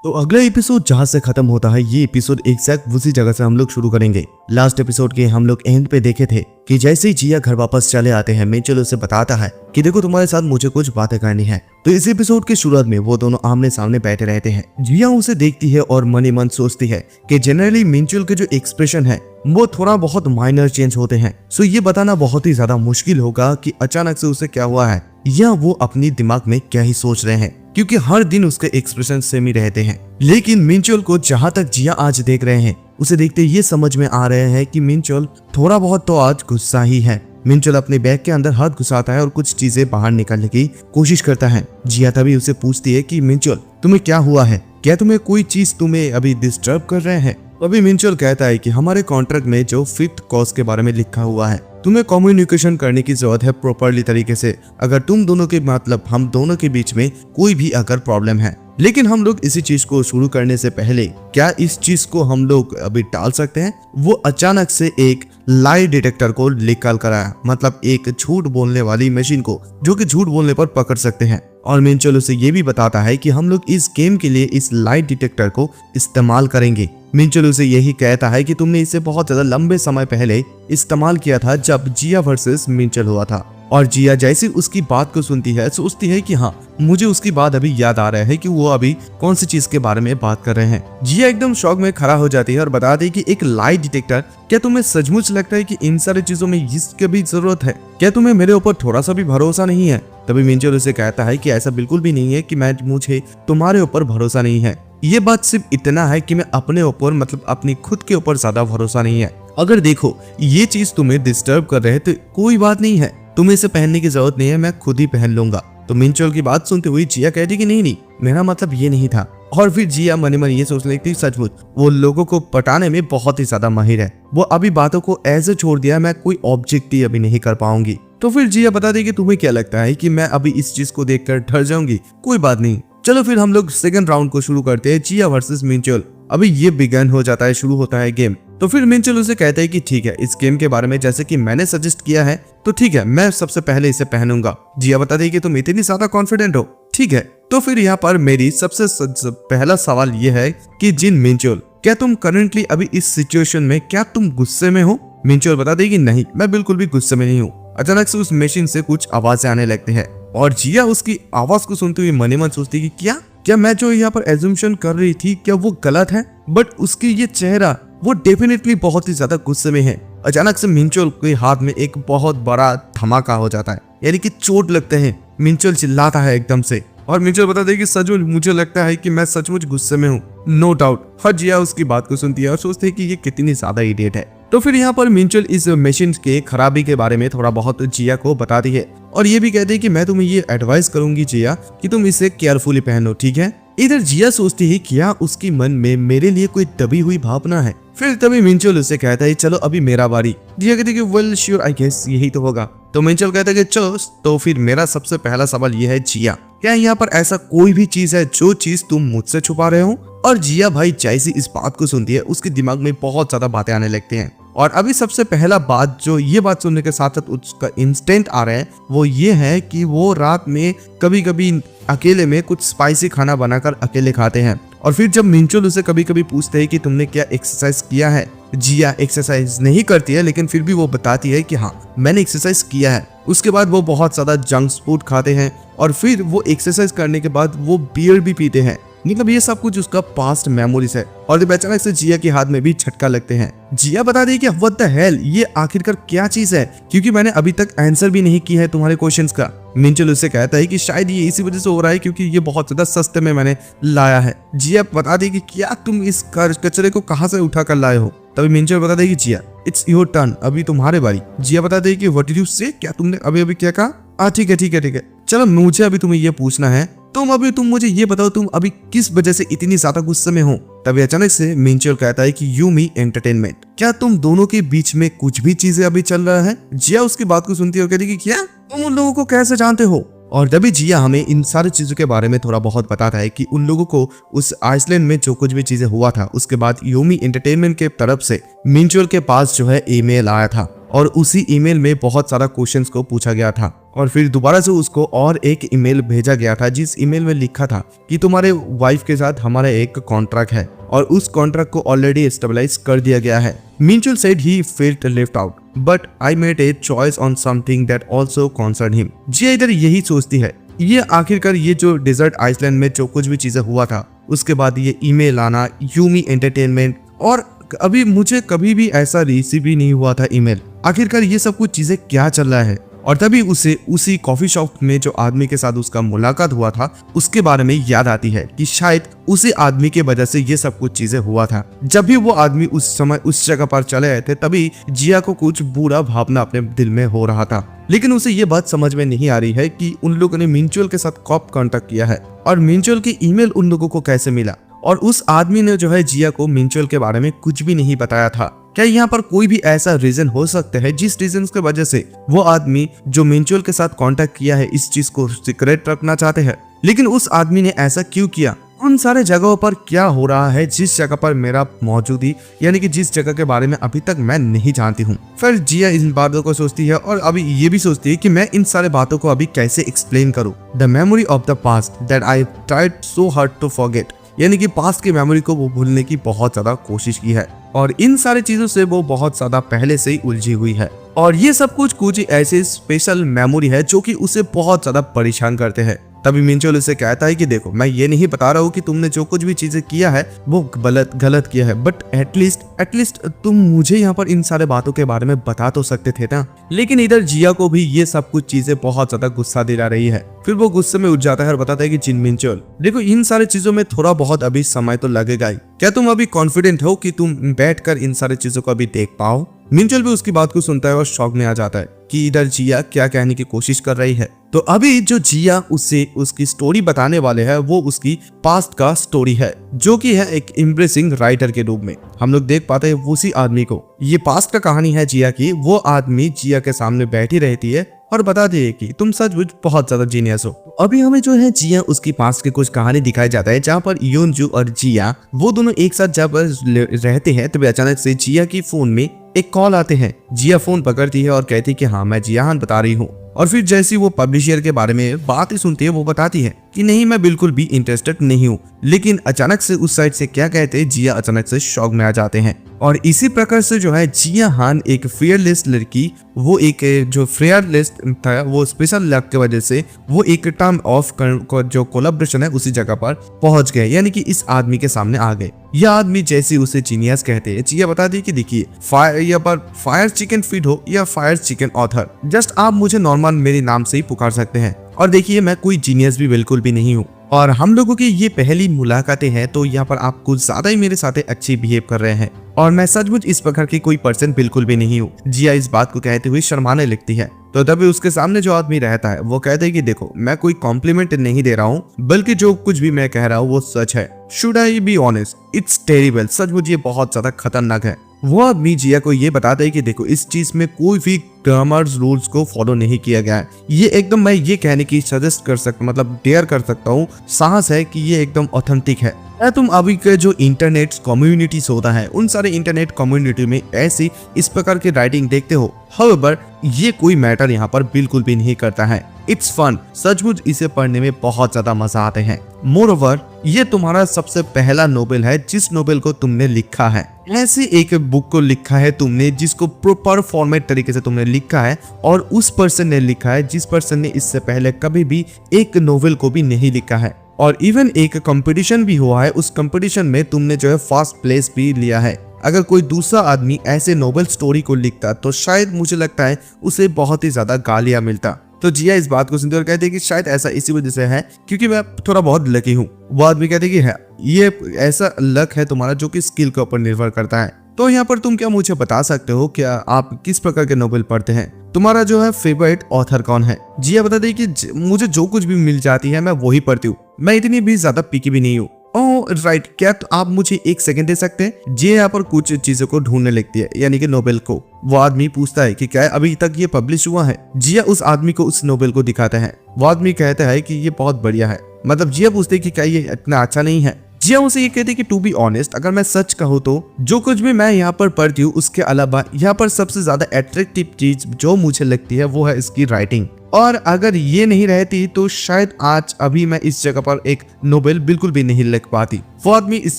तो अगला एपिसोड जहां से खत्म होता है, ये एपिसोड एग्जैक्ट उसी जगह से हम लोग शुरू करेंगे। लास्ट एपिसोड के हम लोग एंड पे देखे थे कि जैसे ही जिया घर वापस चले आते हैं, मिंचल उसे बताता है कि देखो तुम्हारे साथ मुझे कुछ बातें करनी है। तो इस एपिसोड के शुरुआत में वो दोनों आमने सामने बैठे रहते हैं। जिया उसे देखती है और मन ही मन सोचती है कि जनरली मिंचल के जो एक्सप्रेशन है वो थोड़ा बहुत माइनर चेंज होते हैं। सो ये बताना बहुत ही ज्यादा मुश्किल होगा कि अचानक से उसे क्या हुआ है या वो अपनी दिमाग में क्या ही सोच रहे हैं, क्योंकि हर दिन उसके एक्सप्रेशन सेम ही रहते हैं। लेकिन मिंचल को जहां तक जिया आज देख रहे हैं, उसे देखते ये समझ में आ रहे हैं कि मिंचल थोड़ा बहुत तो आज गुस्सा ही है। मिंचल अपने बैग के अंदर हाथ घुसाता है और कुछ चीजें बाहर निकालने की कोशिश करता है। जिया तभी उसे पूछती है कि मिंचल तुम्हें क्या हुआ है, क्या तुम्हें कोई चीज तुम्हें अभी डिस्टर्ब कर रहे हैं। अभी मिंचल कहता है कि हमारे कॉन्ट्रैक्ट में जो 5th कॉज के बारे में लिखा हुआ है, तुम्हें कम्युनिकेशन करने की जरूरत है प्रॉपरली तरीके से। अगर तुम दोनों के मतलब हम दोनों के बीच में कोई भी अगर प्रॉब्लम है, लेकिन हम लोग इसी चीज को शुरू करने से पहले क्या इस चीज को हम लोग अभी टाल सकते हैं। वो अचानक से एक लाई डिटेक्टर को निकाल कर आया, मतलब एक झूठ बोलने वाली मशीन को, जो कि झूठ बोलने पर पकड़ सकते हैं। और मिंचल उसे ये भी बताता है कि हम लोग इस गेम के लिए इस लाई डिटेक्टर को इस्तेमाल करेंगे। मिंचल उसे यही कहता है कि तुमने इसे बहुत ज्यादा लंबे समय पहले इस्तेमाल किया था जब जिया वर्सेस मिंचल हुआ था। और जिया जैसे उसकी बात को सुनती है, सोचती है कि हाँ, मुझे उसकी बात अभी याद आ रहा है कि वो अभी कौन सी चीज के बारे में बात कर रहे हैं। जिया एकदम शॉक में खड़ा हो जाती है और बताती है कि एक लाई डिटेक्टर, क्या तुम्हें सचमुच लगता है कि इन सारी चीजों में इसकी भी जरूरत है? क्या तुम्हें मेरे ऊपर थोड़ा सा भी भरोसा नहीं है? तभी मिंचल उसे कहता है कि ऐसा बिल्कुल भी नहीं है कि मुझे तुम्हारे ऊपर भरोसा नहीं है। ये बात सिर्फ इतना है कि मैं अपने ऊपर मतलब अपनी खुद के ऊपर ज्यादा भरोसा नहीं है। अगर देखो ये चीज तुम्हें डिस्टर्ब कर रहे है तो कोई बात नहीं है, तुम्हें इसे पहनने की जरूरत नहीं है, मैं खुद ही पहन लूंगा। तो मिंचल की बात सुनते हुए जिया कहती कि नहीं, मेरा मतलब ये नहीं था। और फिर जिया मन मन ये सोचने लगती सचमुच वो लोगों को पटाने में बहुत ही ज्यादा माहिर है। वो अभी बातों को ऐसे छोड़ दिया, मैं कोई ऑब्जेक्ट ही अभी नहीं कर पाऊंगी। तो फिर जिया बता दी कि तुम्हें क्या लगता है कि मैं अभी इस चीज को देखकर डर जाऊंगी? कोई बात नहीं, चलो फिर हम लोग सेकंड राउंड को शुरू करते हैं, जिया वर्सेस मिंचल। अभी ये बिगन हो जाता है, शुरू होता है गेम। तो फिर मिंचल उसे कहता है कि ठीक है, इस गेम के बारे में जैसे कि मैंने सजेस्ट किया है तो ठीक है, मैं सबसे पहले इसे पहनूंगा। जिया बताती है कि तुम इतनी ज्यादा कॉन्फिडेंट हो, ठीक है। तो फिर यहाँ पर मेरी सबसे पहला सवाल ये है कि जिन मिंचल, क्या तुम करंटली अभी इस सिचुएशन में क्या तुम गुस्से में हो? मिंचल बताती है कि नहीं, मैं बिल्कुल भी गुस्से में नहीं हूँ। अचानक से उस मशीन से कुछ आवाजें आने लगती है और जिया उसकी आवाज को सुनते हुए मन ही मन सोचती है कि क्या मैं जो यहाँ पर एज्यूम्शन कर रही थी क्या वो गलत है? बट उसकी ये चेहरा वो डेफिनेटली बहुत ही ज्यादा गुस्से में है। अचानक से मिंचल के हाथ में एक बहुत बड़ा धमाका हो जाता है, यानी कि चोट लगते हैं। मिंचल चिल्लाता है एकदम से और मिंचल बताता है कि सचमुच मुझे लगता है कि मैं सचमुच गुस्से में हूँ, नो डाउट। हर जिया उसकी बात को सुनती है और सोचती है कि ये कितनी ज्यादा इडियट है। तो फिर यहाँ पर मिंचल इस मशीन के खराबी के बारे में थोड़ा बहुत जिया को बताती है और ये भी कहती है कि मैं तुम्हें ये एडवाइस करूंगी जिया कि तुम इसे केयरफुली पहनो, ठीक है। इधर जिया सोचती है क्या उसकी मन में मेरे लिए कोई दबी हुई भावना है। फिर तभी मिंचल उसे कहता है चलो अभी मेरा बारी। जिया कहती है कि वेल श्योर, आई गेस यही तो होगा। तो मिंचल कहता है कि चलो, तो फिर मेरा सबसे पहला सवाल ये है जिया, क्या यहाँ पर ऐसा कोई भी चीज है जो चीज तुम मुझसे छुपा रहे हो? और जिया भाई जैसी इस बात को सुनती है उसके दिमाग में बहुत ज्यादा बातें आने लगती हैं। और अभी सबसे पहला बात जो ये बात सुनने के साथ साथ उसका इंस्टेंट आ रहा है वो ये है कि वो रात में कभी कभी अकेले में कुछ स्पाइसी खाना बनाकर अकेले खाते हैं। और फिर जब मिंचल उसे कभी कभी पूछते हैं कि तुमने क्या एक्सरसाइज किया है, जिया एक्सरसाइज नहीं करती है लेकिन फिर भी वो बताती है कि हाँ मैंने एक्सरसाइज किया है। उसके बाद वो बहुत ज्यादा जंक फूड खाते हैं और फिर वो एक्सरसाइज करने के बाद वो बियर भी पीते हैं। मतलब ये सब कुछ उसका पास्ट मेमोरीज है। और जब अचानक से जिया के हाथ में भी झटका लगते हैं। जिया बता दी कि व्हाट द हेल, ये आखिरकार क्या चीज है, क्योंकि मैंने अभी तक आंसर भी नहीं किया है तुम्हारे क्वेश्चंस का। मिंचल उससे कहता है कि शायद ये इसी वजह से हो रहा है क्योंकि ये बहुत ज्यादा सस्ते में मैंने लाया है। जिया बता दी कि क्या तुम इस कचरे को कहाँ से उठा कर लाए हो? तभी मिंचल बता दे कि जिया इट्स योर टर्न, अभी तुम्हारे बारी। जिया बता दे कि व्हाट डिड यू से, क्या तुमने अभी क्या कहा? ठीक है, चलो मुझे अभी तुम्हें ये पूछना है, तुम मुझे ये बताओ तुम अभी किस वजह से इतनी ज्यादा गुस्से में हो? तभी अचानक से मिंचल कहता है कि यू मी एंटरटेनमेंट, क्या तुम दोनों के बीच में कुछ भी चीजें अभी चल रहा है? जिया उसकी बात को सुनती है और कहती है कि क्या तुम उन लोगों को कैसे जानते हो? और तभी जिया हमें इन सारी चीजों के बारे में थोड़ा बहुत बताता है कि उन लोगों को उस आइसलैंड में जो कुछ भी चीजें हुआ था उसके बाद यूमी एंटरटेनमेंट के तरफ से मिंचल के पास जो है ईमेल आया था और उसी ईमेल में बहुत सारा क्वेश्चंस को पूछा गया था और फिर दोबारा से उसको और एक ईमेल भेजा गया था जिस ईमेल में लिखा था कि तुम्हारे वाइफ के साथ हमारा एक कॉन्ट्रैक्ट है और उस कॉन्ट्रैक्ट को ऑलरेडी स्टेबलाइज कर दिया गया है। Minchul said he felt left out but I made a choice on something that also concern him. Jia इधर यही सोचती है ये आखिरकार ये जो डेजर्ट आइसलैंड में जो कुछ भी चीजें हुआ था, उसके बाद ये ईमेल आना, यूमी एंटरटेनमेंट, और अभी मुझे कभी भी ऐसा रिसीव ही नहीं हुआ था ईमेल। आखिरकार ये सब कुछ चीजें क्या चल रहा है। और तभी उसे उसी कॉफी शॉप में जो आदमी के साथ उसका मुलाकात हुआ था उसके बारे में याद आती है कि शायद उसी आदमी के वजह से ये सब कुछ चीजें हुआ था। जब भी वो आदमी उस समय उस जगह पर चले आए थे तभी जिया को कुछ बुरा भावना अपने दिल में हो रहा था, लेकिन उसे ये बात समझ में नहीं आ रही है कि उन लोगों ने मिंचुअल के साथ कब कांटेक्ट किया है और मिंचुअल की ईमेल उन लोगों को कैसे मिला, और उस आदमी ने जो है जिया को मिंचुअल के बारे में कुछ भी नहीं बताया था। क्या यहाँ पर कोई भी ऐसा रीजन हो सकता है जिस रीजन की वजह से वो आदमी जो मिंचुअल के साथ कांटेक्ट किया है इस चीज को सीक्रेट रखना चाहते हैं, लेकिन उस आदमी ने ऐसा क्यों किया? उन सारे जगहों पर क्या हो रहा है जिस जगह पर मेरा मौजूदी, यानी कि जिस जगह के बारे में अभी तक मैं नहीं जानती हूँ। फिर जिया इन बातों को सोचती है और अभी ये भी सोचती है कि मैं इन सारे बातों को अभी कैसे एक्सप्लेन करूँ। The memory of the past that I tried so hard to forget, यानी कि पास्ट की मेमोरी को वो भूलने की बहुत ज्यादा कोशिश की है और इन सारी चीजों से वो बहुत ज्यादा पहले से ही उलझी हुई है। और ये सब कुछ ऐसे स्पेशल मेमोरी है जो कि उसे बहुत ज्यादा परेशान करते हैं। तभी मिंचुअल उसे कहता है कि देखो मैं ये नहीं बता रहा हूँ कि तुमने जो कुछ भी चीजें किया है वो गलत किया है, बट एटलीस्ट तुम मुझे यहाँ पर इन सारे बातों के बारे में बता तो सकते थे ना। लेकिन इधर जिया को भी ये सब कुछ चीजें बहुत ज्यादा गुस्सा दिला रही है। फिर वो गुस्से में उठ जाता है और बताता है कि जिन मिंचुअल देखो इन सारी चीजों में थोड़ा बहुत अभी समय तो लगेगा ही, क्या तुम अभी कॉन्फिडेंट हो कि तुम बैठकर इन सारी चीजों को अभी देख पाओ? मिंचुअल भी उसकी बात को सुनता है और शॉक में आ जाता है कि इधर जिया क्या कहने की कोशिश कर रही है। तो अभी जो जिया उससे उसकी स्टोरी बताने वाले है वो उसकी पास्ट का स्टोरी है, जो कि है एक इम्प्रेसिंग राइटर के रूप में हम लोग देख पाते हैं उसी आदमी को। ये पास्ट का कहानी है जिया की। वो आदमी जिया के सामने बैठी रहती है और बताती है कि तुम सचमुच बहुत ज्यादा जीनियस हो। अभी हमें जो है जिया उसकी पास्ट की कुछ कहानी दिखाई जाता है जहाँ पर योनजू और जिया वो दोनों एक साथ जब रहते हैं तभी अचानक से जिया की फोन में एक कॉल आते हैं। जिया फोन पकड़ती है और कहती है कि हाँ मैं जियान बता रही हूँ। और फिर जैसी वो पब्लिशर के बारे में बात ही सुनती है वो बताती है कि नहीं मैं बिल्कुल भी इंटरेस्टेड नहीं हूँ। लेकिन अचानक से उस साइड से क्या कहते हैं जिया अचानक से शॉक में आ जाते हैं। और इसी प्रकार से जो है जिया हान एक फेयरलेस लड़की, वो एक जो फेयरलेस था वो स्पेशल लक की वजह से वो एक टर्म ऑफ जो कोलैबोरेशन है उसी जगह पर पहुंच गए, यानी कि इस आदमी के सामने आ गए। यह आदमी जैसे उसे जीनियस कहते हैं। जिया बता दी कि देखिए फायर चिकन फीड हो या फायर चिकन ऑथर, जस्ट आप मुझे नॉर्मल मेरे नाम से ही पुकार सकते हैं। और देखिए मैं कोई जीनियस भी बिल्कुल भी नहीं हूँ और हम लोगों की ये पहली मुलाकातें हैं, तो यहाँ पर आप कुछ ज्यादा ही मेरे साथ अच्छी बिहेव कर रहे हैं और मैं सचमुच इस प्रकार की कोई पर्सन बिल्कुल भी नहीं हूँ। जिया इस बात को कहते हुए शर्माने लगती है। तो तभी उसके सामने जो आदमी रहता है वो कहते हैं कि देखो मैं कोई कॉम्प्लीमेंट नहीं दे रहा हूँ, बल्कि जो कुछ भी मैं कह रहा हूँ वो सच है। Should I be honest, it's terrible, सचमुच ये बहुत ज्यादा खतरनाक है। वो आदमी जिया को ये बताता है कि देखो इस चीज में कोई भी ग्रामर रूल्स को फॉलो नहीं किया गया है। ये एकदम मैं ये कहने की सजेस्ट कर सकता मतलब डेयर कर सकता हूँ, साहस है कि ये एकदम ऑथेंटिक है। तुम अभी के जो इंटरनेट कम्युनिटीज होता है उन सारे इंटरनेट कम्युनिटी में ऐसी इस प्रकार की राइटिंग देखते हो, हाउएवर ये कोई मैटर यहाँ पर बिल्कुल भी नहीं करता है। इट्स फन, सचमुच इसे पढ़ने में बहुत ज्यादा मजा आते हैं। मोरओवर ये तुम्हारा सबसे पहला नोवेल है जिस नोवेल को तुमने लिखा है। ऐसी एक बुक को लिखा है तुमने जिसको प्रॉपर फॉर्मेट तरीके से तुमने लिखा है और उस पर्सन ने लिखा है जिस पर्सन ने इससे पहले कभी भी एक नोवेल को भी नहीं लिखा है। और इवन एक कंपटीशन भी हुआ है, उस कंपटीशन में तुमने जो है फर्स्ट प्लेस भी लिया है। अगर कोई दूसरा आदमी ऐसे नोवेल स्टोरी को लिखता तो शायद मुझे लगता है उसे बहुत ही ज्यादा गालियां मिलता। तो जिया इस बात को सुनते और कहते हैं कि शायद ऐसा इसी वजह से है क्योंकि मैं थोड़ा बहुत लकी हूँ। वो आदमी कहते हैं कि है ये ऐसा लक है तुम्हारा जो कि स्किल के ऊपर निर्भर करता है। तो यहाँ पर तुम क्या मुझे बता सकते हो क्या आप किस प्रकार के नोवेल पढ़ते हैं? तुम्हारा जो है फेवरेट ऑथर कौन है? जिया बता दे कि मुझे जो कुछ भी मिल जाती है मैं वही पढ़ती हूँ, मैं इतनी भी ज्यादा पिकी भी नहीं हूँ। ओह राइट, क्या तो आप मुझे एक सेकंड दे सकते हैं? जिया यहाँ पर कुछ चीजों को ढूंढने लगती है, यानी कि नोवेल को। वो आदमी पूछता है कि क्या अभी तक ये पब्लिश हुआ है? जिया उस आदमी को उस नोवेल को दिखाता है। वो आदमी कहता है कि ये बहुत बढ़िया है। मतलब जिया पूछते है कि क्या ये इतना अच्छा नहीं है? जिया उसे ये कहती है कि टू बी ऑनेस्ट, अगर मैं सच कहूँ तो जो कुछ भी मैं यहाँ पर पढ़ती हूँ उसके अलावा यहाँ पर सबसे ज्यादा अट्रैक्टिव चीज जो मुझे लगती है वो है इसकी राइटिंग। और अगर ये नहीं रहती तो शायद आज अभी मैं इस जगह पर एक नोबेल बिल्कुल भी नहीं लिख पाती। वो आदमी इस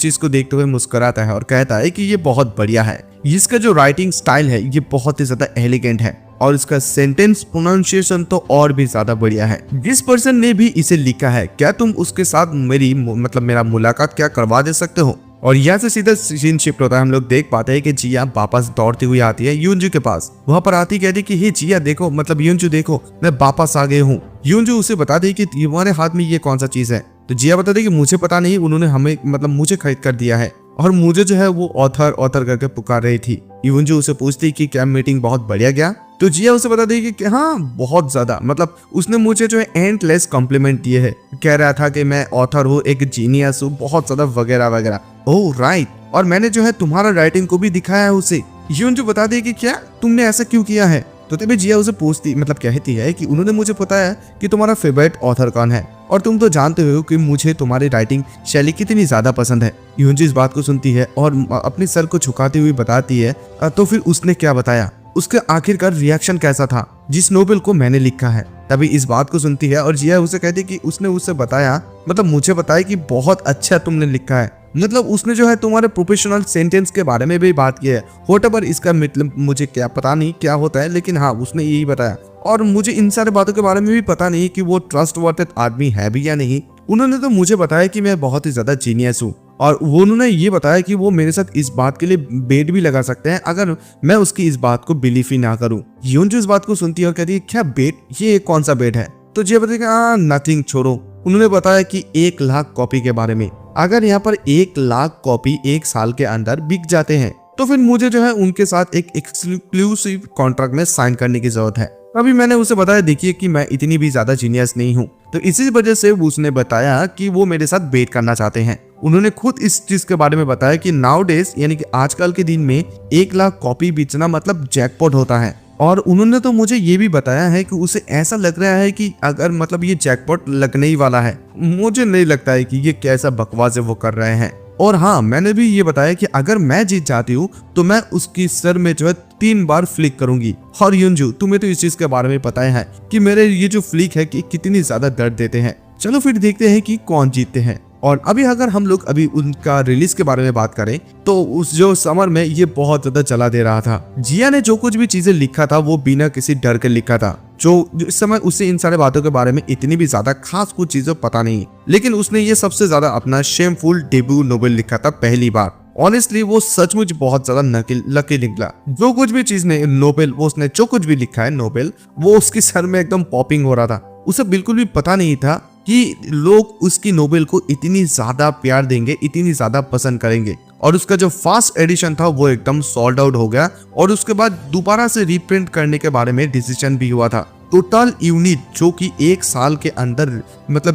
चीज को देखते हुए मुस्कुराता है और कहता है कि ये बहुत बढ़िया है, इसका जो राइटिंग स्टाइल है ये बहुत ही ज्यादा एलिगेंट है और इसका सेंटेंस प्रोनाउंसिएशन तो और भी ज्यादा बढ़िया है। जिस पर्सन ने भी इसे लिखा है, क्या तुम उसके साथ मेरा मुलाकात क्या करवा दे सकते हो? और यहाँ से सीधा सीन शिफ्ट होता है। हम लोग देख पाते हैं कि जिया वापस दौड़ती हुई आती है यूनजू के पास। वहां पर आती कहती कि हे जिया देखो, यूनजू देखो, मैं वापस आ गई हूँ। यूनजू उसे बता दे कि तुम्हारे हाथ में ये कौन सा चीज है। तो जिया बता दे कि मुझे पता नहीं, उन्होंने हमें मुझे खरीद कर दिया है और मुझे जो है वो ऑथर करके पुकार रही थी। यूनजू उसे पूछती कि क्या मीटिंग बहुत बढ़िया गया? तो जिया उसे बता देगी कि हाँ बहुत ज्यादा, उसने मुझे जो है एंडलेस कॉम्प्लीमेंट दिए है, कह रहा था कि मैं ऑथर हूँ, एक जीनियस हूँ, बहुत ज्यादा वगैरह वगैरह। ओह राइट, और मैंने जो है तुम्हारा राइटिंग को भी दिखाया है उसे। यूनजू बता देगी क्या तुमने ऐसा क्यों किया है? तो तभी जिया उसे पूछती कहती है कि उन्होंने मुझे बताया कि तुम्हारा फेवरेट ऑथर कौन है और तुम तो जानते हो कि मुझे तुम्हारी राइटिंग शैली कितनी ज्यादा पसंद है। यूनजू इस बात को सुनती है और अपने सर को झुकाती हुई बताती है तो फिर उसने क्या बताया, उसके आखिरकार रिएक्शन कैसा था जिस नोबेल को मैंने लिखा है। तभी इस बात को सुनती है और जिया उसे कहती कि उसने उसे बताया मुझे बताया कि बहुत अच्छा तुमने लिखा है, उसने जो है तुम्हारे प्रोफेशनल सेंटेंस के बारे में भी बात की है। व्हाटएवर इसका मुझे क्या पता नहीं क्या होता है, लेकिन हाँ उसने यही बताया। और मुझे इन सारे बातों के बारे में भी पता नहीं कि वो ट्रस्टवर्थी आदमी है भी या नहीं। उन्होंने तो मुझे बताया कि मैं बहुत ही ज्यादा जीनियस हूँ और वो उन्होंने ये बताया कि वो मेरे साथ इस बात के लिए बेट भी लगा सकते हैं अगर मैं उसकी इस बात को बिलीव ही ना करूँ। यूनजू इस बात को सुनती है और कहती है क्या बेट, ये कौन सा बेट है? तो जी बताएगा नथिंग, छोड़ो। उन्होंने बताया कि 1,00,000 कॉपी के बारे में, अगर यहाँ पर 1,00,000 कॉपी 1 साल के अंदर बिक जाते हैं तो फिर मुझे जो है उनके साथ एक एक्सक्लूसिव कॉन्ट्रैक्ट में साइन करने की जरूरत है। अभी मैंने उसे बताया देखिए कि मैं इतनी भी ज्यादा जीनियस नहीं हूँ, तो इसी वजह से उसने बताया कि वो मेरे साथ बेट करना चाहते हैं। उन्होंने खुद इस चीज के बारे में बताया कि नाउ डेज यानी कि आजकल के दिन में 1,00,000 कॉपी बेचना जैकपॉट होता है। और उन्होंने तो मुझे ये भी बताया है कि उसे ऐसा लग रहा है कि अगर ये जैकपॉट लगने ही वाला है। मुझे नहीं लगता है कि ये कैसा बकवास वो कर रहे हैं। और हाँ मैंने भी ये बताया कि अगर मैं जीत जाती हूँ तो मैं उसकी सर में जो है 3 बार फ्लिक करूंगी। और यूनजू तुम्हें तो इस चीज के बारे में पता है कि मेरे ये जो फ्लिक है कि कितनी ज्यादा दर्द देते हैं। चलो फिर देखते हैं कि कौन जीतते हैं। और अभी अगर हम लोग अभी उनका रिलीज के बारे में बात करें तो उस जो समर में ये बहुत ज्यादा चला दे रहा था। जिया ने जो कुछ भी चीजें लिखा था वो बिना किसी डर के लिखा था। जो इस समय उसे इन सारे बातों के बारे में इतनी भी ज्यादा खास कुछ चीजें पता नहीं, लेकिन उसने ये सबसे ज्यादा अपना शेमफुल डेब्यू नोवेल लिखा था पहली बार। ऑनेस्टली वो सचमुच बहुत ज्यादा लकी निकला। जो कुछ भी चीज ने नोबेल वो उसने जो कुछ भी लिखा है नोबेल, वो उसके सर में एकदम पॉपिंग हो रहा था। उसे बिल्कुल भी पता नहीं था कि लोग उसकी नोबेल को इतनी ज्यादा प्यार देंगे, इतनी ज्यादा पसंद करेंगे। और उसका जो फर्स्ट एडिशन था वो एकदम सोल्ड आउट हो गया और उसके बाद दोबारा से रीप्रिंट करने के बारे में डिसीजन भी हुआ था। टोटल यूनिट जो कि 1 साल के अंदर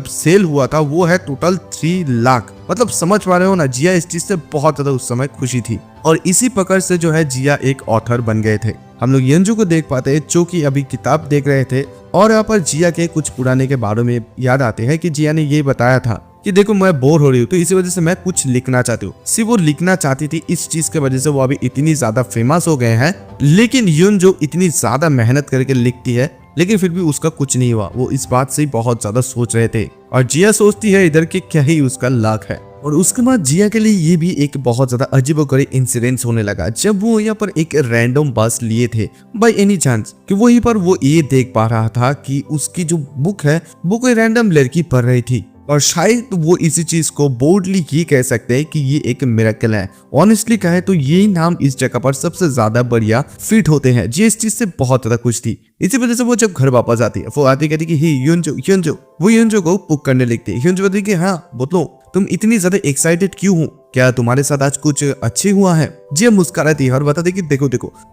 सेल हुआ था वो है टोटल 3 लाख। समझ पा रहे हो ना, जिया इस चीज से बहुत ज्यादा उस समय खुशी थी और इसी पकड़ से जो है जिया एक ऑथर बन गए थे। हम लोग यंजू को देख पाते हैं जो कि अभी किताब देख रहे थे और यहाँ पर जिया के कुछ पुराने के बारे में याद आते हैं कि जिया ने ये बताया था कि देखो मैं बोर हो रही हूँ तो इसी वजह से मैं कुछ लिखना चाहती हूँ। सिर्फ वो लिखना चाहती थी, इस चीज की वजह से वो अभी इतनी ज्यादा फेमस हो गए हैं। लेकिन यून जो इतनी ज्यादा मेहनत करके लिखती है लेकिन फिर भी उसका कुछ नहीं हुआ। वो इस बात से बहुत ज्यादा सोच रहे थे और जिया सोचती है इधर कि क्या ही उसका लाख है। और उसके बाद जिया के लिए ये भी एक बहुत ज्यादा अजीबोगरीब इंसिडेंस होने लगा जब वो यहाँ पर एक रैंडम बस लिए थे बाय एनी चांस कि वहीं पर वो ये देख पा रहा था कि उसकी जो बुक है वो कोई रैंडम लड़की पढ़ रही थी। और शायद वो इसी चीज को बोल्डली ये कह सकते हैं कि ये एक मिरेकल है। ऑनेस्टली कहे तो यही नाम इस जगह पर सबसे ज्यादा बढ़िया फिट होते हैं। जी इस चीज से बहुत ज्यादा खुश थी। इसी वजह से वो जब घर वापस आती है वो आती कहती कि हे यूनजो वो यूनजो को पुक करने लगती है। यूनजो कहती कि हाँ बोलो तुम इतनी ज्यादा एक्साइटेड क्यों हो, क्या तुम्हारे साथ आज कुछ अच्छे हुआ है? जिया मुस्कुराती है और बताती कि देखो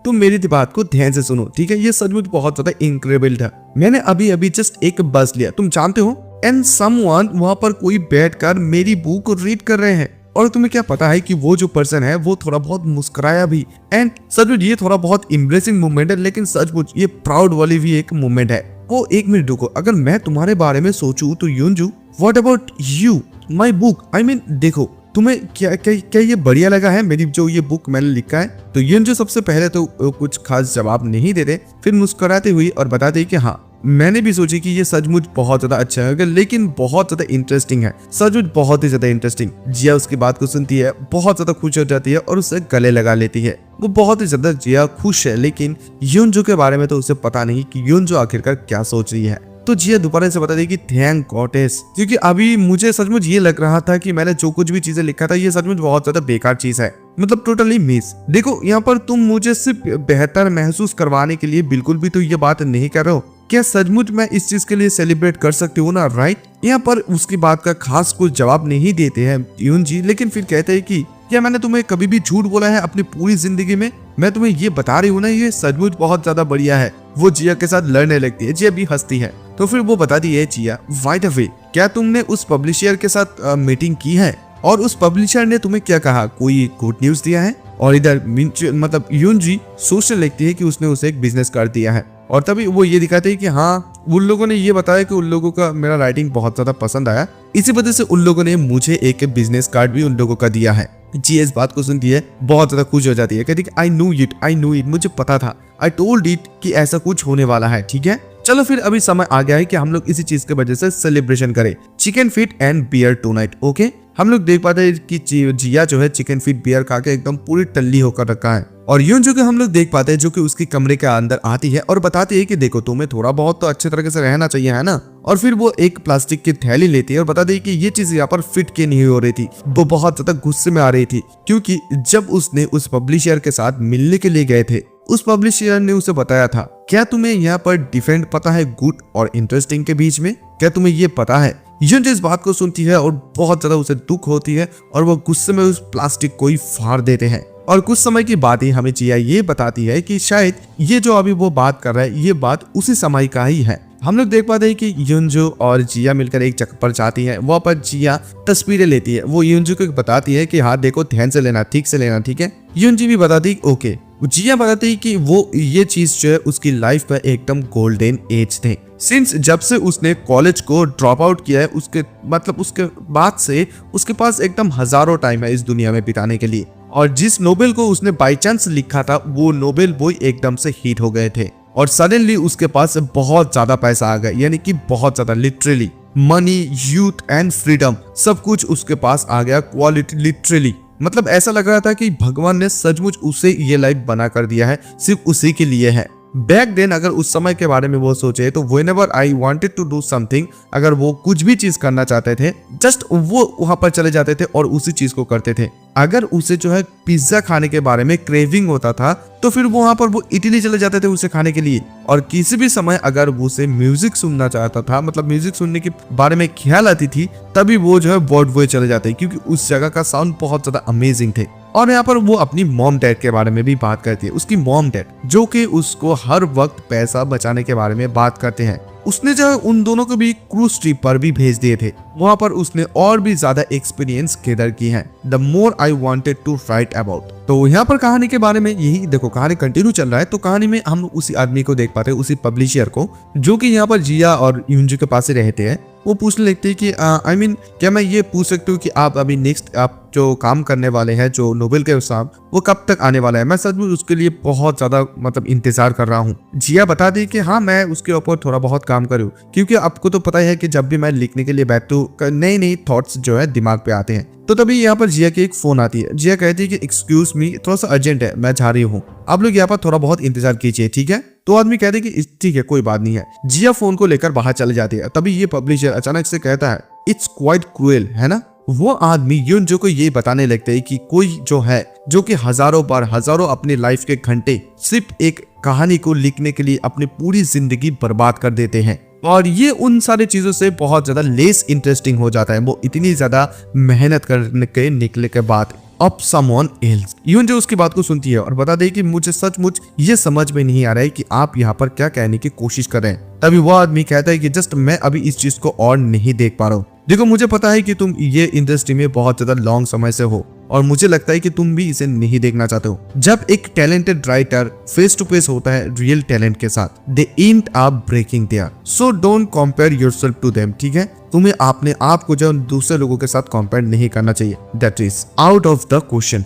तुम मेरी बात को ध्यान से सुनो, ठीक है? ये सचमुच बहुत ज्यादा इनक्रेडिबल था। मैंने अभी जस्ट एक बस लिया, तुम जानते हो, एंड समवन वहां पर कोई बैठकर मेरी बुक को रीड कर रहे हैं। और तुम्हें क्या पता है कि वो जो पर्सन है वो थोड़ा बहुत मुस्कुराया भी। एंड सचमुच ये थोड़ा बहुत इम्प्रेसिंग मूवमेंट है, लेकिन सचमुच ये प्राउड वाली भी एक मूवमेंट है। वो 1 मिनट रुको, अगर मैं तुम्हारे बारे में सोचूं तो Yunjoo what about you my book, I mean देखो तुम्हें क्या ये बढ़िया लगा है मेरी जो ये बुक मैंने लिखा है? तो यूनजू सबसे पहले तो कुछ खास जवाब नहीं देते, फिर मुस्कुराते हुई और बताते कि हाँ मैंने भी सोची कि ये सचमुच बहुत ज्यादा अच्छा है, लेकिन बहुत ज्यादा इंटरेस्टिंग है, सचमुच बहुत ही ज्यादा इंटरेस्टिंग। जिया उसकी बात को सुनती है, बहुत ज्यादा खुश हो जाती है और उसे गले लगा लेती है। वो बहुत ही ज्यादा जिया खुश है, लेकिन युनजो के बारे में तो उसे पता नहीं कि युनजो आखिरकार क्या सोच रही है। तो जिया दोबारा से बता दी कि थैंक गॉडेस, क्योंकि अभी मुझे सचमुच ये लग रहा था कि मैंने जो कुछ भी चीजें लिखा था ये सचमुच बहुत ज्यादा बेकार चीज है, मतलब टोटली मिस। देखो यहाँ पर तुम मुझे सिर्फ बेहतर महसूस करवाने के लिए बिल्कुल भी तो ये बात नहीं कर रहे हो। क्या सचमुच मैं इस चीज के लिए सेलिब्रेट कर सकती हूँ ना, राइट? यहाँ पर उसकी बात का खास कुछ जवाब नहीं देते हैं युनजी, लेकिन फिर कहते हैं कि क्या मैंने तुम्हें कभी भी झूठ बोला है अपनी पूरी जिंदगी में? मैं तुम्हें ये बता रही हूँ ना, ये सचमुच बहुत ज्यादा बढ़िया है। वो जिया के साथ लड़ने लगती है, जिया भी हंसती है। तो फिर वो बताती है जिया, वाइट अवे, क्या तुमने उस पब्लिशर के साथ मीटिंग की है और उस पब्लिशर ने तुम्हें क्या कहा, कोई गुड न्यूज दिया है? और इधर मतलब युनजी सोचने लगती है कि उसने उसे एक बिजनेस कार्ड दिया है, और तभी वो ये दिखाते हैं कि हाँ उन लोगों ने ये बताया कि उन लोगों का मेरा राइटिंग बहुत ज्यादा पसंद आया, इसी वजह से उन लोगों ने मुझे एक बिजनेस कार्ड भी उन लोगों का दिया है। जी इस बात को सुनती है, बहुत ज्यादा खुश हो जाती है, कहती है आई नो इट, मुझे पता था, आई टोल्ड इट कि ऐसा कुछ होने वाला है। ठीक है, चलो फिर अभी समय आ गया है कि हम लोग इसी चीज की वजह से सेलिब्रेशन करें, chicken feet and beer tonight. Okay, हम लोग देख पाते हैं कि जिया जो है चिकन फीट बियर खा के एकदम पूरी टल्ली होकर रखा है, और युनजो को हम लोग देख पाते हैं जो कि उसकी कमरे के अंदर आती है और बताती है कि देखो तुम्हें थोड़ा बहुत तो अच्छे तरीके से रहना चाहिए, है ना? और फिर वो एक प्लास्टिक की थैली लेती है और बताती है कि ये चीज यहाँ पर फिट के नहीं हो रही थी। वो बहुत ज्यादा गुस्से में आ रही थी, क्योंकि जब उसने उस पब्लिशर के साथ मिलने के लिए गए थे, उस पब्लिशर ने उसे बताया था, क्या तुम्हें यहाँ पर डिफरेंट पता है गुड और इंटरेस्टिंग के बीच में? क्या तुम्हें ये पता है? युनजो इस बात को सुनती है और बहुत ज्यादा उसे दुख होती है और वो गुस्से में उस प्लास्टिक को ही फाड़ देते हैं। और कुछ समय की बात ही हमें जिया ये बताती है कि शायद ये जो अभी वो बात कर रहा है ये बात उसी समय का ही है। हम लोग देख पाते हैं कि युनजो और जिया मिलकर एक जगह पर जाती है, वहाँ पर जिया तस्वीरें लेती है। वो युनजो को बताती है कि हाँ देखो ध्यान से लेना, ठीक से लेना, ठीक है? युनजो भी बताती ओके। जिया बताती है कि वो ये चीज जो है उसकी लाइफ में एकदम गोल्डन एज थे, सिंस जब से उसने कॉलेज को ड्रॉप आउट किया है, उसके बाद से उसके पास एकदम हजारों टाइम है इस दुनिया में बिताने के लिए। और जिस नोबेल को उसने बाई चांस लिखा था वो नोबेल बॉय एकदम से हिट हो गए थे, और सडनली उसके पास बहुत ज्यादा पैसा आ गया, यानी कि बहुत ज्यादा, literally money, youth and freedom सब कुछ उसके पास आ गया, क्वालिटी लिटरली। मतलब ऐसा लग रहा था कि भगवान ने सचमुच उसे ये लाइफ बना कर दिया है, सिर्फ उसी के लिए है। बैक देन अगर उस समय के बारे में वो सोचे तो whenever I wanted to do something, अगर वो कुछ भी चीज करना चाहते थे जस्ट वो वहां पर चले जाते थे और उसी चीज को करते थे। अगर उसे जो है पिज्जा खाने के बारे में क्रेविंग होता था तो फिर वो वहां पर वो इटली चले जाते थे उसे खाने के लिए। और किसी भी समय अगर वो उसे म्यूजिक सुनना चाहता था, मतलब म्यूजिक सुनने के बारे में ख्याल आती थी, तभी वो जो है ब्रॉडवे चले जाते, क्योंकि उस जगह का साउंड बहुत ज्यादा अमेजिंग थे। और यहाँ पर वो अपनी मॉम डैड के बारे में भी बात करती है, उसकी मॉम डैड जो कि उसको हर वक्त पैसा बचाने के बारे में बात करते हैं। उसने जो है उन दोनों को भी क्रूज ट्रिप पर भी भेज दिए थे, वहां पर उसने और भी ज्यादा एक्सपीरियंस गेदर की है। The more I wanted to write about. तो यहाँ पर कहानी के बारे में यही देखो, कहानी कंटिन्यू चल रहा है। तो कहानी में हम उसी आदमी को देख पाते हैं, उसी पब्लिशर को, जो कि यहाँ पर जिया और युनजो के पास ही रहते हैं। वो पूछने लगते हैं कि आई मीन क्या मैं ये पूछ सकती हूँ कि आप अभी नेक्स्ट आप जो काम करने वाले हैं, जो नोबेल के हिसाब, वो कब तक आने वाला है? मैं सच में उसके लिए बहुत ज्यादा मतलब इंतजार कर रहा हूँ। जिया बता दी कि हाँ मैं उसके ऊपर थोड़ा बहुत काम करूँ, क्योंकि आपको तो पता है कि जब भी मैं लिखने के लिए बैठूं नई नई थॉट्स जो है दिमाग पे आते हैं। तो तभी यहाँ पर जिया की एक फोन आती है। जिया कहती है कि एक्सक्यूज मी, थोड़ा सा अर्जेंट है, मैं जा रही हूँ, आप लोग यहाँ पर थोड़ा बहुत इंतजार कीजिए, ठीक है? तो आदमी कहते हैं कि ठीक है कोई बात नहीं है। जिया फोन को लेकर बाहर चले जाती है। तभी ये पब्लिशर अचानक से कहता है इट्स क्वाइट क्रूएल, है ना? वो आदमी युनजो को ये बताने लगते है कि कोई जो है जो कि हजारों अपनी लाइफ के घंटे सिर्फ एक कहानी को लिखने के लिए अपनी पूरी जिंदगी बर्बाद कर देते हैं, और ये उन सारी चीजों से बहुत ज्यादा लेस इंटरेस्टिंग हो जाता है। वो इतनी ज्यादा मेहनत करने के निकले के बाद अब समवन एल्स। युनजो उसकी बात को सुनती है और बता दे कि मुझे सचमुच ये समझ में नहीं आ रहा है कि आप यहाँ पर क्या कहने की कोशिश कर रहे हैं। तभी वो आदमी कहता है कि जस्ट मैं अभी इस चीज को और नहीं देख पा रहा हूँ। देखो मुझे पता है कि तुम ये इंडस्ट्री में बहुत ज्यादा लॉन्ग समय से हो, और मुझे लगता है कि तुम भी इसे नहीं देखना चाहते हो। जब एक talented writer face to face होता है रियल टैलेंट के साथ, they end up breaking there, so don't compare yourself to them, ठीक है? तुम्हें अपने आप को जो दूसरे लोगों के साथ कंपेयर नहीं करना चाहिए, that is out of the question.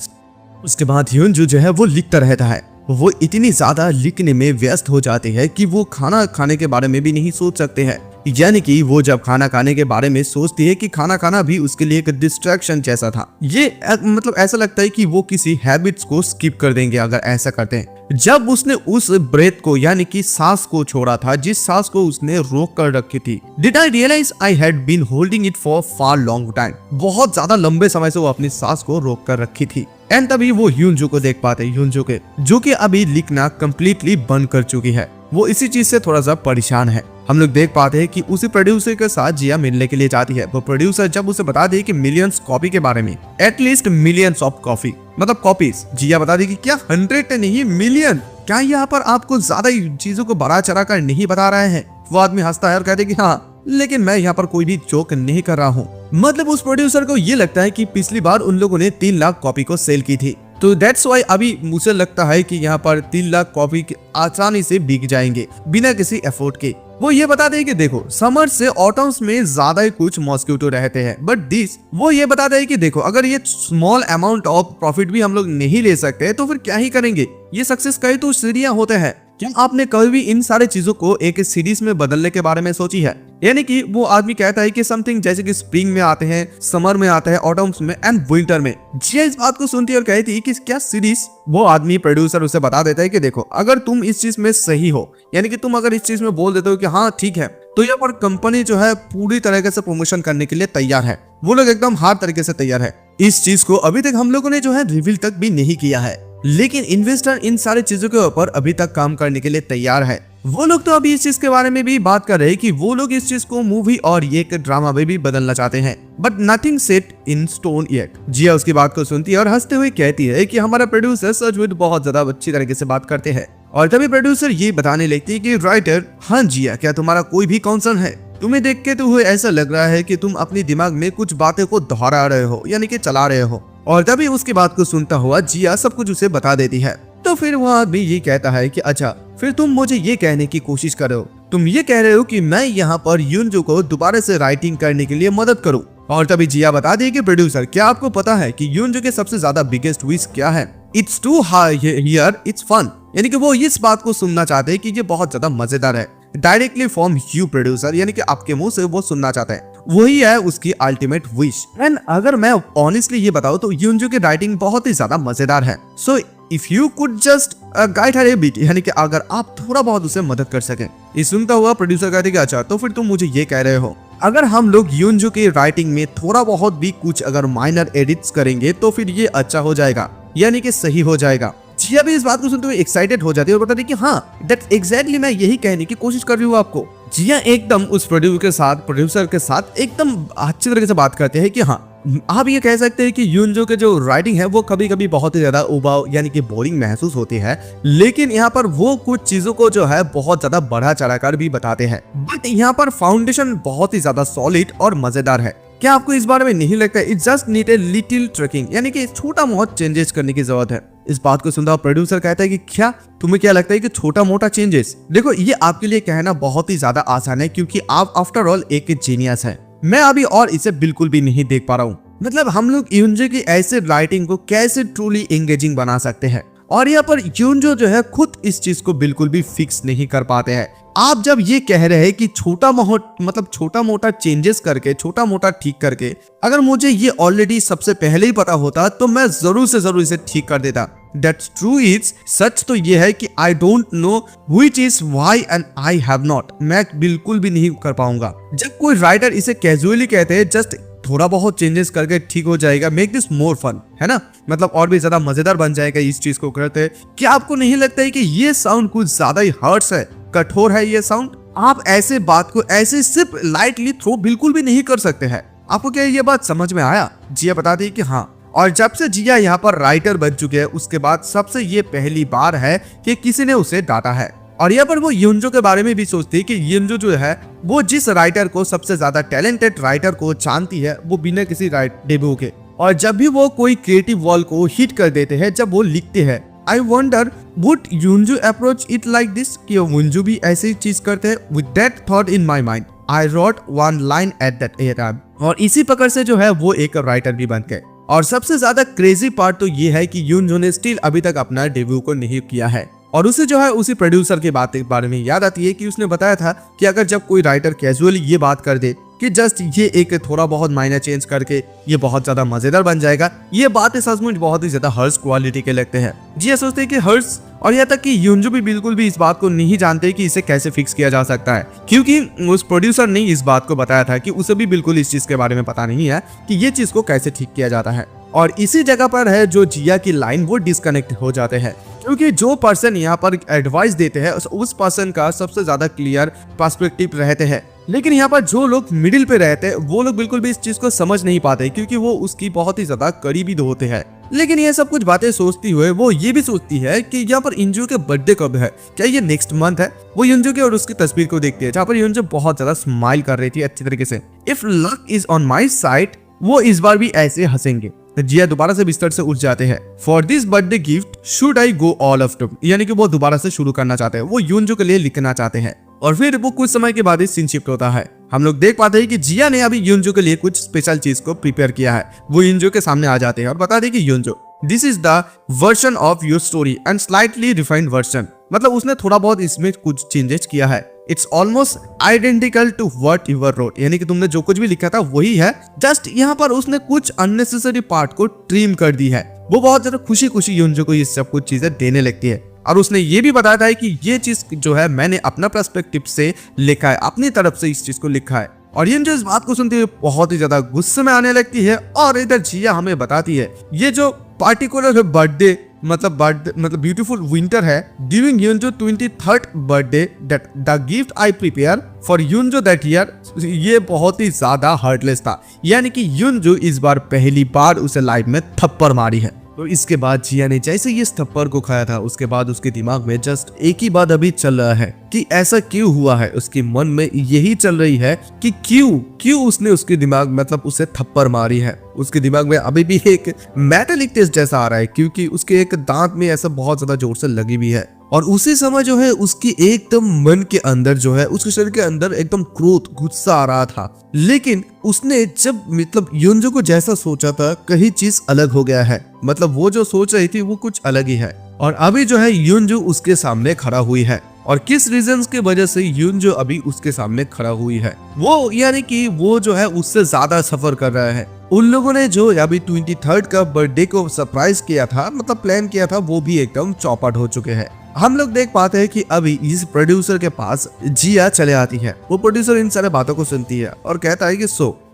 उसके बाद युनजो जो है वो लिखता रहता है। वो इतनी ज्यादा लिखने में व्यस्त हो जाते हैं कि वो खाना खाने के बारे में भी नहीं सोच सकते हैं। यानी कि वो जब खाना खाने के बारे में सोचती है कि खाना खाना भी उसके लिए एक डिस्ट्रैक्शन जैसा था। ये मतलब ऐसा लगता है कि वो किसी हैबिट्स को स्किप कर देंगे अगर ऐसा करते हैं। जब उसने उस ब्रेथ को यानी कि सांस को छोड़ा था, जिस सांस को उसने रोक कर रखी थी, did I realise I had been holding it for far long time. बहुत ज्यादा लंबे समय से वो अपनी सांस को रोक कर रखी थी। एंड तभी वो ह्यूनजो को देख पाते, ह्यूनजो के जो कि अभी लिखना कंप्लीटली बंद कर चुकी है। वो इसी चीज से थोड़ा सा परेशान है। हम लोग देख पाते हैं कि उसी प्रोड्यूसर के साथ जिया मिलने के लिए जाती है। वो प्रोड्यूसर जब उसे बता दे कि मिलियंस कॉपी के बारे में, एटलीस्ट मिलियंस ऑफ कॉपी मतलब कॉपीज, जिया बता दी कि क्या 100 नहीं मिलियन, क्या यहाँ पर आपको ज्यादा चीजों को बढ़ा चढ़ा कर नहीं बता रहे हैं। वो आदमी हंसता है और कहते कि हाँ, लेकिन मैं यहाँ पर कोई भी जोक नहीं कर रहा हूँ। मतलब उस प्रोड्यूसर को ये लगता है कि पिछली बार उन लोगों ने 3 लाख कॉपी को सेल की थी, तो दैट्स वाई अभी मुझे लगता है कि यहाँ पर 3 लाख कॉपी आसानी से बिक जाएंगे बिना किसी एफर्ट के। वो ये बता दे कि देखो समर से ऑटम्स में ज्यादा ही कुछ मॉस्किटो रहते हैं, बट दिस वो ये बता दे कि देखो अगर ये स्मॉल अमाउंट ऑफ प्रॉफिट भी हम लोग नहीं ले सकते तो फिर क्या ही करेंगे। ये सक्सेस कई तो सीढ़ियां होते हैं। क्या आपने कभी भी इन सारे चीजों को एक सीरीज में बदलने के बारे में सोची है? यानी कि वो आदमी कहता है कि समथिंग जैसे कि स्प्रिंग में आते हैं, समर में आते हैं, ऑटम्स में एंड विंटर में। जिया इस बात को सुनती है और कहती है कि क्या सीरीज। वो आदमी प्रोड्यूसर उसे बता देता है कि देखो अगर तुम इस चीज में सही हो, यानी कि तुम अगर इस चीज में बोल देते हो कि हाँ ठीक है, तो यहाँ पर कंपनी जो है पूरी तरीके से प्रमोशन करने के लिए तैयार है। वो लोग एकदम हर तरीके से तैयार है। इस चीज को अभी तक हम लोगों ने जो है रिवील तक भी नहीं किया है, लेकिन इन्वेस्टर इन सारी चीजों के ऊपर अभी तक काम करने के लिए तैयार है। वो लोग तो अभी इस चीज के बारे में भी बात कर रहे हैं कि वो लोग इस चीज को मूवी और ये एक ड्रामा में भी बदलना चाहते हैं, but nothing set in stone yet. Jia उसकी बात को सुनती है और हंसते हुए कहती है कि हमारा प्रोड्यूसर सचमुच बहुत ज्यादा अच्छी तरीके से बात करते हैं। और तभी प्रोड्यूसर ये बताने लगती है कि राइटर, हाँ जिया, क्या तुम्हारा कोई भी कंसर्न है? तुम्हें देख के तो ऐसा लग रहा है कि तुम अपने दिमाग में कुछ बातें को दोहरा रहे हो, यानी कि चला रहे हो। और तभी उसकी बात को सुनता हुआ जिया सब कुछ उसे बता देती है। तो फिर वह आदमी ये कहता है कि अच्छा, फिर तुम मुझे ये कहने की कोशिश कर रहे हो, तुम ये कह रहे हो कि मैं यहाँ पर यूनजो को दोबारा से राइटिंग करने के लिए मदद करूँ। और तभी जिया बता दी कि प्रोड्यूसर, क्या आपको पता है कि यूनजो के सबसे ज्यादा बिगेस्ट विश क्या है? It's to hear it's fun. यानी कि वो इस बात को सुनना चाहते हैं कि ये बहुत ज्यादा मजेदार है। डायरेक्टली फ्रॉम यू प्रोड्यूसर, यानी कि आपके मुंह से वो सुनना चाहते हैं। वही है उसकी अल्टीमेट विश। एंड अगर मैं ऑनेस्टली ये बताऊं तो यूनजो की राइटिंग बहुत ही ज्यादा मजेदार है। So if you could just guide her A bit, यानी कि अगर आप थोड़ा बहुत उसे मदद कर सकें। ये सुनता हुआ प्रोड्यूसर कहते कि अच्छा, तो फिर तुम मुझे ये कह रहे हो अगर हम लोग यूनजो की राइटिंग में थोड़ा बहुत भी कुछ अगर माइनर एडिट्स करेंगे तो फिर ये अच्छा हो जाएगा, यानी कि सही हो जाएगा। जिया भी इस बात को सुनते हुए एक्साइटेड हो जाती है और बताती है कि हाँ, दैट्स एग्जैक्टली मैं यही कहने की कोशिश कर रही हूँ आपको। जिया एकदम उस प्रोड्यूसर के साथ एकदम अच्छी तरीके से बात करते हैं कि हाँ, आप ये कह सकते हैं कि यूनजो के जो राइटिंग है वो कभी कभी बहुत ही ज्यादा उबाऊ यानी कि बोरिंग महसूस होती है, लेकिन यहाँ पर वो कुछ चीजों को जो है बहुत ज्यादा बढ़ा चढ़ाकर भी बताते हैं। बट यहाँ पर फाउंडेशन बहुत ही ज्यादा सॉलिड और मजेदार है। क्या आपको इस बारे में नहीं लगता? It just need a little tracking, यानी कि छोटा बहुत चेंजेस करने की जरूरत है। इस बात को सुनता प्रोड्यूसर कहता है कि क्या तुम्हें क्या लगता है कि छोटा मोटा चेंजेस? देखो, ये आपके लिए कहना बहुत ही ज्यादा आसान है क्योंकि आप आफ्टर ऑल एक जीनियस है। मैं अभी और इसे बिल्कुल भी नहीं देख पा रहा हूँ। मतलब हम लोग यूनजो की ऐसे राइटिंग को कैसे ट्रूली एंगेजिंग बना सकते हैं, और यहाँ पर यूनजो जो है खुद इस चीज को बिल्कुल भी फिक्स नहीं कर पाते हैं। आप जब ये कह रहे हैं कि छोटा मोटा चेंजेस करके, छोटा मोटा ठीक करके, अगर मुझे ये ऑलरेडी सबसे पहले ही पता होता तो मैं जरूर से जरूर इसे ठीक कर देता। That's true is, सच तो ये है कि I don't know which is why and I have not। मैं बिल्कुल भी नहीं कर पाऊंगा। जब कोई राइटर इसे कैजुअली कहते हैं जस्ट थोड़ा बहुत चेंजेस करके ठीक हो जाएगा, मेक दिस मोर फन, है ना, मतलब और भी ज्यादा मजेदार बन जाएगा इस चीज को करते। क्या आपको नहीं लगता है कि ये साउंड कुछ ज्यादा ही हर्ट्स है, कठोर है ये साउंड? आप ऐसे बात को ऐसे सिर्फ लाइटली थ्रो बिल्कुल भी नहीं कर सकते हैं। आपको क्या ये बात समझ में आया? जिया बताती है कि हाँ। और जब से जिया यहाँ पर राइटर बन चुके हैं उसके बाद सबसे ये पहली बार है कि किसी ने उसे डांटा है। और यहाँ पर वो यूनजो के बारे में भी सोचती है कि यूनजो जो है वो जिस राइटर को सबसे ज्यादा टैलेंटेड राइटर को जानती है वो बिना किसी डेब्यू के, और जब भी वो कोई क्रिएटिव वॉल को हिट कर देते हैं जब वो लिखते हैं, I wonder would Yunjoo approach it like this, कि यूनजो भी ऐसी चीज करते हैं। With that thought in my mind I wrote one line at that time. और इसी प्रकार से जो है वो एक राइटर भी बन गए। और सबसे ज्यादा क्रेजी पार्ट तो ये है कि यूनजो ने स्टिल अभी तक अपना डेब्यू को नहीं किया है। और उसे जो है उसी प्रोड्यूसर की बात के बारे में याद आती है कि उसने बताया था कि अगर जब कोई राइटर कैजुअली ये बात कर दे कि जस्ट ये एक थोड़ा बहुत मायना चेंज करके ये बहुत ज्यादा मजेदार बन जाएगा, ये बातें सचमुच बहुत ही ज्यादा हर्ष क्वालिटी के लगते हैं। जी सोचते हैं कि हर्ष और यहाँ तक कि यूनजो भी बिल्कुल भी इस बात को नहीं जानते कि इसे कैसे फिक्स किया जा सकता है, क्योंकि उस प्रोड्यूसर ने इस बात को बताया था कि उसे भी बिल्कुल इस चीज के बारे में पता नहीं है कि ये चीज को कैसे ठीक किया जाता है। और इसी जगह पर है जो जिया की लाइन वो डिस्कनेक्ट हो जाते हैं, क्योंकि जो पर्सन यहाँ पर एडवाइस देते हैं उस पर्सन का सबसे ज्यादा क्लियर पर्सपेक्टिव रहते हैं, लेकिन यहाँ पर जो लोग मिडिल पे रहते हैं वो लोग बिल्कुल भी इस चीज को समझ नहीं पाते, क्योंकि वो उसकी बहुत ही ज्यादा करीबी होते हैं। लेकिन ये सब कुछ बातें सोचती हुए वो ये भी सोचती है कि यहाँ पर युनजो के बर्थडे कब है, क्या ये नेक्स्ट मंथ है। वो युनजो की और उसकी तस्वीर को देखती है जहाँ पर युनजो बहुत ज्यादा स्माइल कर रही थी अच्छी तरीके से। If luck is on my side, वो इस बार भी ऐसे हंसेंगे। जिया दोबारा से बिस्तर से उठ जाते हैं। For this birthday gift should I go all of to, यानी कि वो दोबारा से शुरू करना चाहते हैं, वो युनजो के लिए लिखना चाहते हैं। और फिर वो कुछ समय के बाद सीन शिफ्ट होता है। हम लोग देख पाते हैं कि जिया ने अभी युनजो के लिए कुछ स्पेशल चीज को प्रिपेयर किया है। वो युनजो के सामने आ जाते हैं और बताते हैं कि Yunjoo, this is the version of your story and slightly refined version. मतलब उसने थोड़ा बहुत इसमें कुछ चेंजेस किया है। It's almost identical to what you wrote, यानी कि तुमने जो कुछ भी लिखा था वही है, जस्ट यहाँ पर उसने कुछ अननेसेसरी पार्ट को ट्रिम कर दी है। वो बहुत ज्यादा खुशी खुशी युनजो को ये सब कुछ चीजें देने लगती है। और उसने ये भी बताया था कि ये चीज जो है मैंने अपना पर्सपेक्टिव से लिखा है, अपनी तरफ से इस चीज को लिखा है। और युनजो इस बात को सुनते हुए बहुत ही ज्यादा गुस्से में आने लगती है। और इधर जिया हमें बताती है ये जो पार्टिकुलर बर्थडे मतलब ब्यूटीफुल विंटर है, during Yunjoo 23rd birthday that the gift I prepare for Yunjoo that year, ये बहुत ही ज्यादा हार्टलेस था। यानी कि युनजो इस बार पहली बार उसे लाइफ में थप्पड़ मारी है। तो इसके बाद जिया ने जैसे ये थप्पड़ को खाया था, उसके बाद उसके दिमाग में जस्ट एक ही बात अभी चल रहा है कि ऐसा क्यों हुआ है। उसके मन में यही चल रही है कि क्यों उसने उसके दिमाग मतलब उसे थप्पड़ मारी है। उसके दिमाग में अभी भी एक मेटालिक टेस्ट जैसा आ रहा है, क्योंकि उसके एक दांत में ऐसा बहुत ज्यादा जोर से लगी हुई है। और उसी समय जो है उसकी एकदम मन के अंदर जो है उसके शरीर के अंदर एकदम क्रोध गुस्सा आ रहा था। लेकिन उसने जब मतलब युनजो को जैसा सोचा था कहीं चीज अलग हो गया है, मतलब वो जो सोच रही थी वो कुछ अलग ही है। और अभी जो है युनजो उसके सामने खड़ा हुई है। और किस रीजंस की वजह से युनजो अभी उसके सामने खड़ा हुई है, वो यानी कि वो जो है उससे ज्यादा सफर कर रहा है। उन लोगों ने जो अभी 23rd का बर्थडे को सरप्राइज किया था, मतलब प्लान किया था, वो भी एकदम चौपट हो चुके हैं। हम लोग देख पाते हैं कि अभी इस प्रोड्यूसर के पास जिया चले आती है। वो प्रोड्यूसर इन सारे बातों को सुनती है और कहता है कि